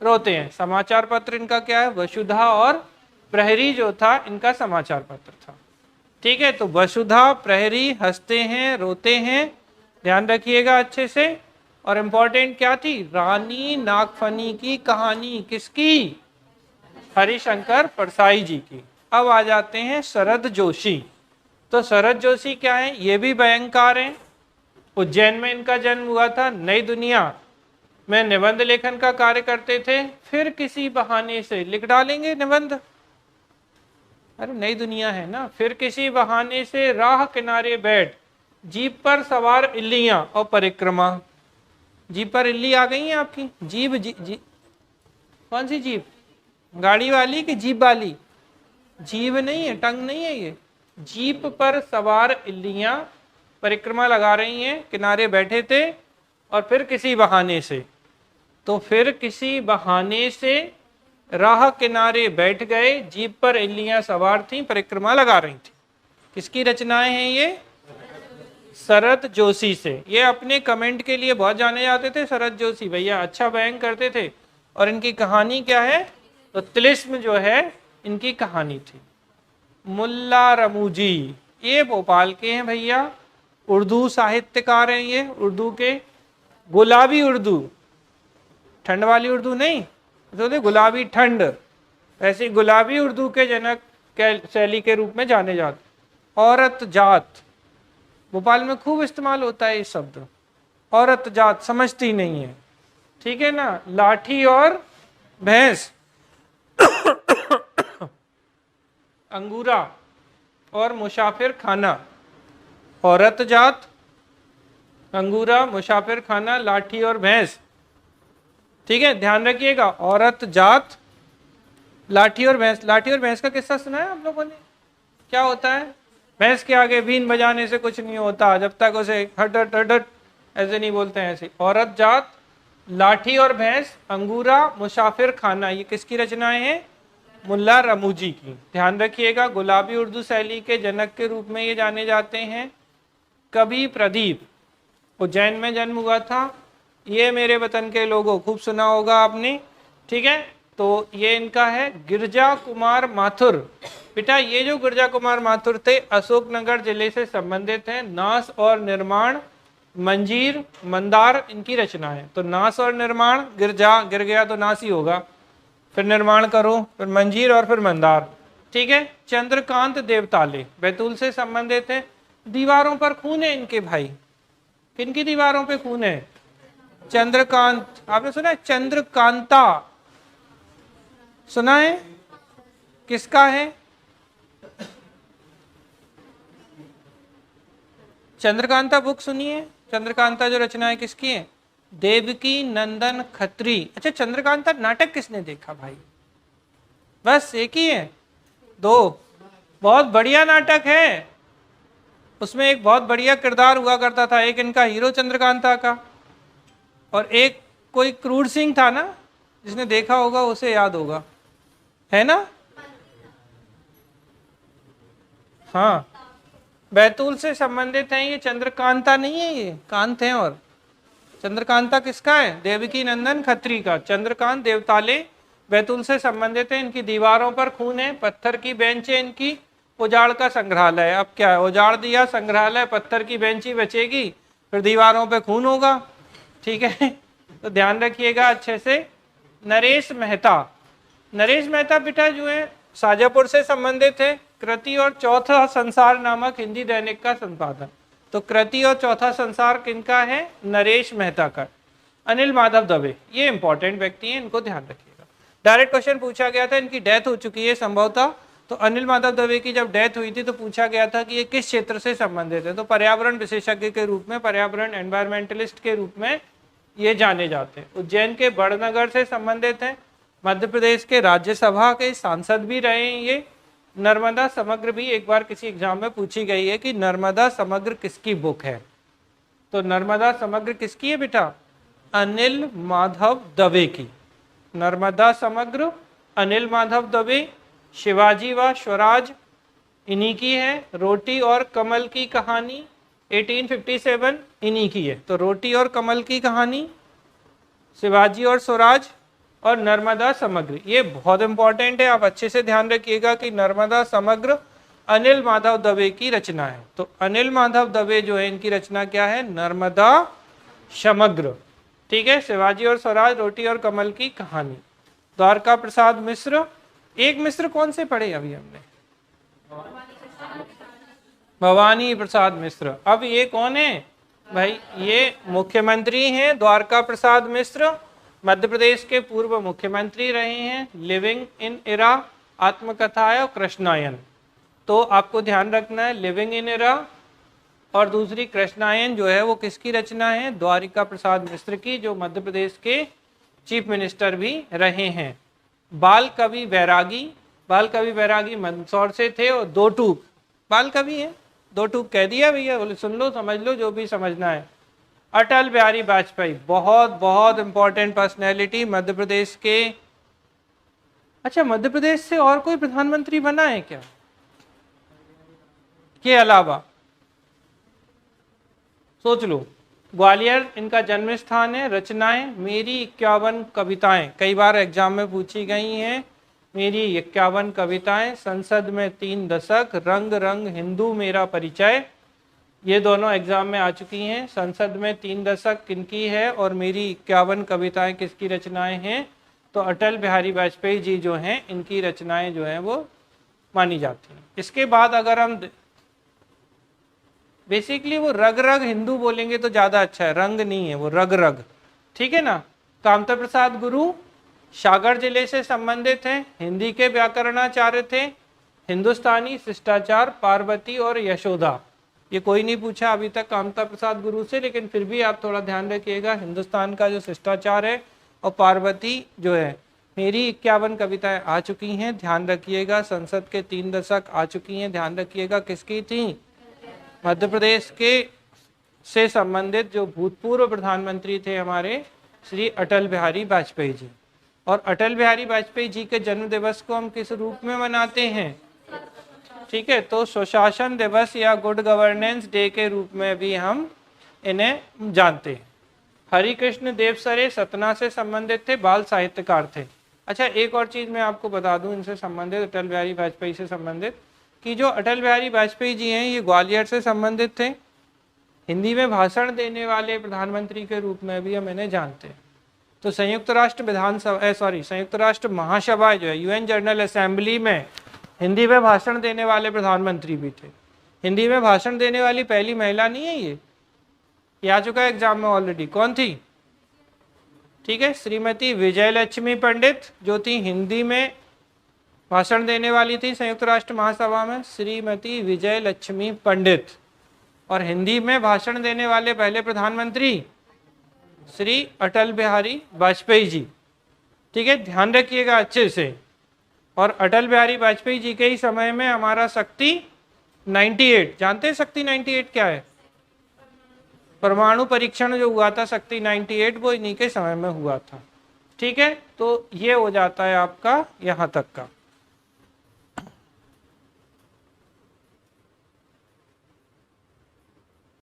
रोते हैं। समाचार पत्र इनका क्या है, वसुधा और प्रहरी जो था इनका समाचार पत्र था। ठीक है, तो वसुधा प्रहरी हंसते हैं रोते हैं, ध्यान रखिएगा अच्छे से। और इम्पोर्टेंट क्या थी, रानी नागफनी की कहानी, किसकी, हरिशंकर परसाई जी की। अब आ जाते हैं शरद जोशी। तो शरद जोशी क्या है, ये भी भयंकर हैं। उज्जैन में इनका जन्म हुआ था, नई दुनिया में निबंध लेखन का कार्य करते थे, फिर किसी बहाने से लिख डालेंगे निबंध, अरे नई दुनिया है ना, फिर किसी बहाने से राह किनारे बैठ जीप पर सवार इल्लियां और परिक्रमा। जीप पर इल्ली आ गई है आपकी, जीप कौन सी जीप, गाड़ी वाली कि जीप वाली, जीव नहीं है, टंग नहीं है ये, जीप पर सवार इल्लियां परिक्रमा लगा रही हैं, किनारे बैठे थे, और फिर किसी बहाने से, तो फिर किसी बहाने से राह किनारे बैठ गए, जीप पर इल्लियां सवार थीं, परिक्रमा लगा रही थी। किसकी रचनाएं हैं ये, शरद जोशी से। ये अपने कमेंट के लिए बहुत जाने जाते थे, शरद जोशी भैया अच्छा बयान करते थे। और इनकी कहानी क्या है, तो तिलिस्म जो है इनकी कहानी थी। मुल्ला रमूजी, ये भोपाल के हैं भैया, उर्दू साहित्यकार हैं ये, उर्दू के, गुलाबी उर्दू, ठंड वाली उर्दू नहीं, तो गुलाबी ठंड, ऐसी गुलाबी उर्दू के जनक शैली के रूप में जाने जाते। औरत जात, भोपाल में खूब इस्तेमाल होता है ये शब्द, औरत जात समझती नहीं है, ठीक है ना। लाठी और भैंस, अंगूरा और मुसाफिर खाना, औरत जात, अंगूरा, मुसाफिर खाना, लाठी और भैंस, ठीक है, ध्यान रखिएगा। औरत जात, लाठी और भैंस। लाठी और भैंस का किस्सा सुना है आप लोगों ने, क्या होता है, भैंस के आगे बीन बजाने से कुछ नहीं होता, जब तक उसे हट हट हट हट ऐसे नहीं बोलते हैं, ऐसे। औरत जात, लाठी और भैंस, अंगूरा, मुसाफिर खाना, ये किसकी रचनाएं हैं, मुल्ला रमूजी की। ध्यान रखिएगा, गुलाबी उर्दू शैली के जनक के रूप में ये जाने जाते हैं। कवि प्रदीप, उज्जैन में जन्म हुआ था, ये मेरे वतन के लोगों खूब सुना होगा आपने, ठीक है। तो ये इनका है। गिरजा कुमार माथुर, बेटा ये जो गिरजा कुमार माथुर थे अशोकनगर जिले से संबंधित हैं। नाश और निर्माण, मंजीर, मंदार इनकी रचना है। तो नाश और निर्माण, गिरजा, गिर गया तो नाश ही होगा, फिर निर्माण करो, फिर मंजीर और फिर मंदार, ठीक है। चंद्रकांत देवताले, बैतूल से संबंधित है। दीवारों पर खून है इनके भाई, किनकी दीवारों पे खून है, चंद्रकांत, आपने सुना है, चंद्रकांता सुना है, किसका है, चंद्रकांता बुक सुनिए। चंद्रकांता जो रचना है किसकी है, देवकी नंदन खत्री। अच्छा, चंद्रकांता नाटक किसने देखा भाई, बस एक ही है, दो, बहुत बढ़िया नाटक है, उसमें एक बहुत बढ़िया किरदार हुआ करता था, एक इनका हीरो चंद्रकांता का, और एक कोई क्रूर सिंह था ना, जिसने देखा होगा उसे याद होगा, है ना। हाँ, बैतूल से संबंधित हैं ये, चंद्रकांता नहीं है ये, कांत हैं। और चंद्रकांता किसका है, देवकी नंदन खत्री का। चंद्रकांत देवताले बैतूल से संबंधित है। इनकी दीवारों पर खून है, पत्थर की बेंच है इनकी, उजाड़ का संग्रहालय। अब क्या है, उजाड़ दिया संग्रहालय, पत्थर की बेंच ही बचेगी, फिर दीवारों पे खून होगा, ठीक है। तो ध्यान रखिएगा अच्छे से। नरेश मेहता, नरेश मेहता बेटा जो है शाजापुर से संबंधित है। कृति और चौथा संसार नामक हिंदी दैनिक का संपादक। तो कृति और चौथा संसार किनका है, नरेश मेहता का। अनिल माधव दवे, ये इंपॉर्टेंट व्यक्ति हैं, इनको ध्यान रखिएगा। डायरेक्ट क्वेश्चन पूछा गया था, इनकी डेथ हो चुकी है संभवतः। तो अनिल माधव दवे की जब डेथ हुई थी तो पूछा गया था कि ये किस क्षेत्र से संबंधित है। तो पर्यावरण विशेषज्ञ के रूप में, पर्यावरण एनवायरमेंटलिस्ट के रूप में ये जाने जाते हैं। उज्जैन के बड़नगर से संबंधित हैं। मध्य प्रदेश के राज्यसभा के सांसद भी रहे हैं ये। नर्मदा समग्र भी एक बार किसी एग्जाम में पूछी गई है कि नर्मदा समग्र किसकी बुक है। तो नर्मदा समग्र किसकी है बेटा, अनिल माधव दवे की। नर्मदा समग्र अनिल माधव दवे। शिवाजी व स्वराज इन्हीं की है। रोटी और कमल की कहानी 1857 इन्हीं की है। तो रोटी और कमल की कहानी, शिवाजी और स्वराज, और नर्मदा समग्र, ये बहुत इंपॉर्टेंट है। आप अच्छे से ध्यान रखिएगा कि नर्मदा समग्र अनिल माधव दवे की रचना है। तो अनिल माधव दवे जो है इनकी रचना क्या है, नर्मदा समग्र। ठीक है, शिवाजी और स्वराज, रोटी और कमल की कहानी। द्वारका प्रसाद मिश्र, एक मिश्र कौन से पढ़े अभी हमने, भवानी प्रसाद मिश्र। अब ये कौन है भाई, ये मुख्यमंत्री हैं द्वारका प्रसाद मिश्र, मध्य प्रदेश के पूर्व मुख्यमंत्री रहे हैं। लिविंग इन एरा आत्मकथा है और कृष्णायन, तो आपको ध्यान रखना है लिविंग इन एरा और दूसरी कृष्णायन जो है वो किसकी रचना है, द्वारिका प्रसाद मिश्र की, जो मध्य प्रदेश के चीफ मिनिस्टर भी रहे हैं। बाल कवि बैरागी, बाल कवि बैरागी मंदसौर से थे और दो टूक बाल कवि हैं, दो टूक कह दिया भैया, बोले सुन लो समझ लो जो भी समझना है। अटल बिहारी वाजपेयी, बहुत बहुत इंपॉर्टेंट पर्सनैलिटी मध्य प्रदेश के। अच्छा, मध्य प्रदेश से और कोई प्रधानमंत्री बना है क्या के अलावा, सोच लो। ग्वालियर इनका जन्म स्थान है। रचनाएं, मेरी 51 कविताएं, कई बार एग्जाम में पूछी गई हैं। मेरी 51 कविताएं, संसद में 3 दशक, रंग रंग हिंदू मेरा परिचय, ये दोनों एग्जाम में आ चुकी हैं। संसद में 3 दशक किनकी है और मेरी 51 कविताएं किसकी रचनाएं हैं, तो अटल बिहारी वाजपेयी जी जो हैं इनकी रचनाएं जो हैं वो मानी जाती हैं। इसके बाद अगर हम बेसिकली वो रग रग हिंदू बोलेंगे तो ज़्यादा अच्छा है, रंग नहीं है वो, रग रग, ठीक है ना। कामता प्रसाद गुरु सागर जिले से संबंधित हैं, हिंदी के व्याकरणाचार्य थे। हिंदुस्तानी शिष्टाचार, पार्वती और यशोदा, ये कोई नहीं पूछा अभी तक कामता प्रसाद गुरु से, लेकिन फिर भी आप थोड़ा ध्यान रखिएगा। हिंदुस्तान का जो शिष्टाचार है और पार्वती जो है, मेरी 51 कविताएं आ चुकी हैं, ध्यान रखिएगा। संसद के 3 दशक आ चुकी हैं, ध्यान रखिएगा। किसकी थी, मध्य प्रदेश के से संबंधित जो भूतपूर्व प्रधानमंत्री थे हमारे श्री अटल बिहारी वाजपेयी जी। और अटल बिहारी वाजपेयी जी के जन्म दिवस को हम किस रूप में मनाते हैं, ठीक है, तो सुशासन दिवस या गुड गवर्नेंस डे के रूप में भी हम इन्हें जानते हैं। हरिकृष्ण देवसरे सतना से संबंधित थे, बाल साहित्यकार थे। अच्छा, एक और चीज मैं आपको बता दूं इनसे संबंधित, अटल बिहारी वाजपेयी से संबंधित, कि जो अटल बिहारी वाजपेयी जी हैं ये ग्वालियर से संबंधित थे। हिंदी में भाषण देने वाले प्रधानमंत्री के रूप में भी हम इन्हें जानते हैं। तो संयुक्त राष्ट्र महासभा जो है, यूएन जनरल असेंबली में हिंदी में भाषण देने वाले प्रधानमंत्री भी थे। हिंदी में भाषण देने वाली पहली महिला नहीं है ये आ चुका है एग्जाम में ऑलरेडी। कौन थी, ठीक है, श्रीमती विजयलक्ष्मी पंडित, जो थी हिंदी में भाषण देने वाली थी संयुक्त राष्ट्र महासभा में, श्रीमती विजयलक्ष्मी पंडित। और हिंदी में भाषण देने वाले पहले प्रधानमंत्री श्री अटल बिहारी वाजपेयी जी, ठीक है, ध्यान रखिएगा अच्छे से। और अटल बिहारी वाजपेयी जी के ही समय में हमारा शक्ति 98, जानते हैं शक्ति 98 क्या है, परमाणु परीक्षण जो हुआ था शक्ति 98, वो इन्हीं के समय में हुआ था। ठीक है, तो ये हो जाता है आपका यहाँ तक का।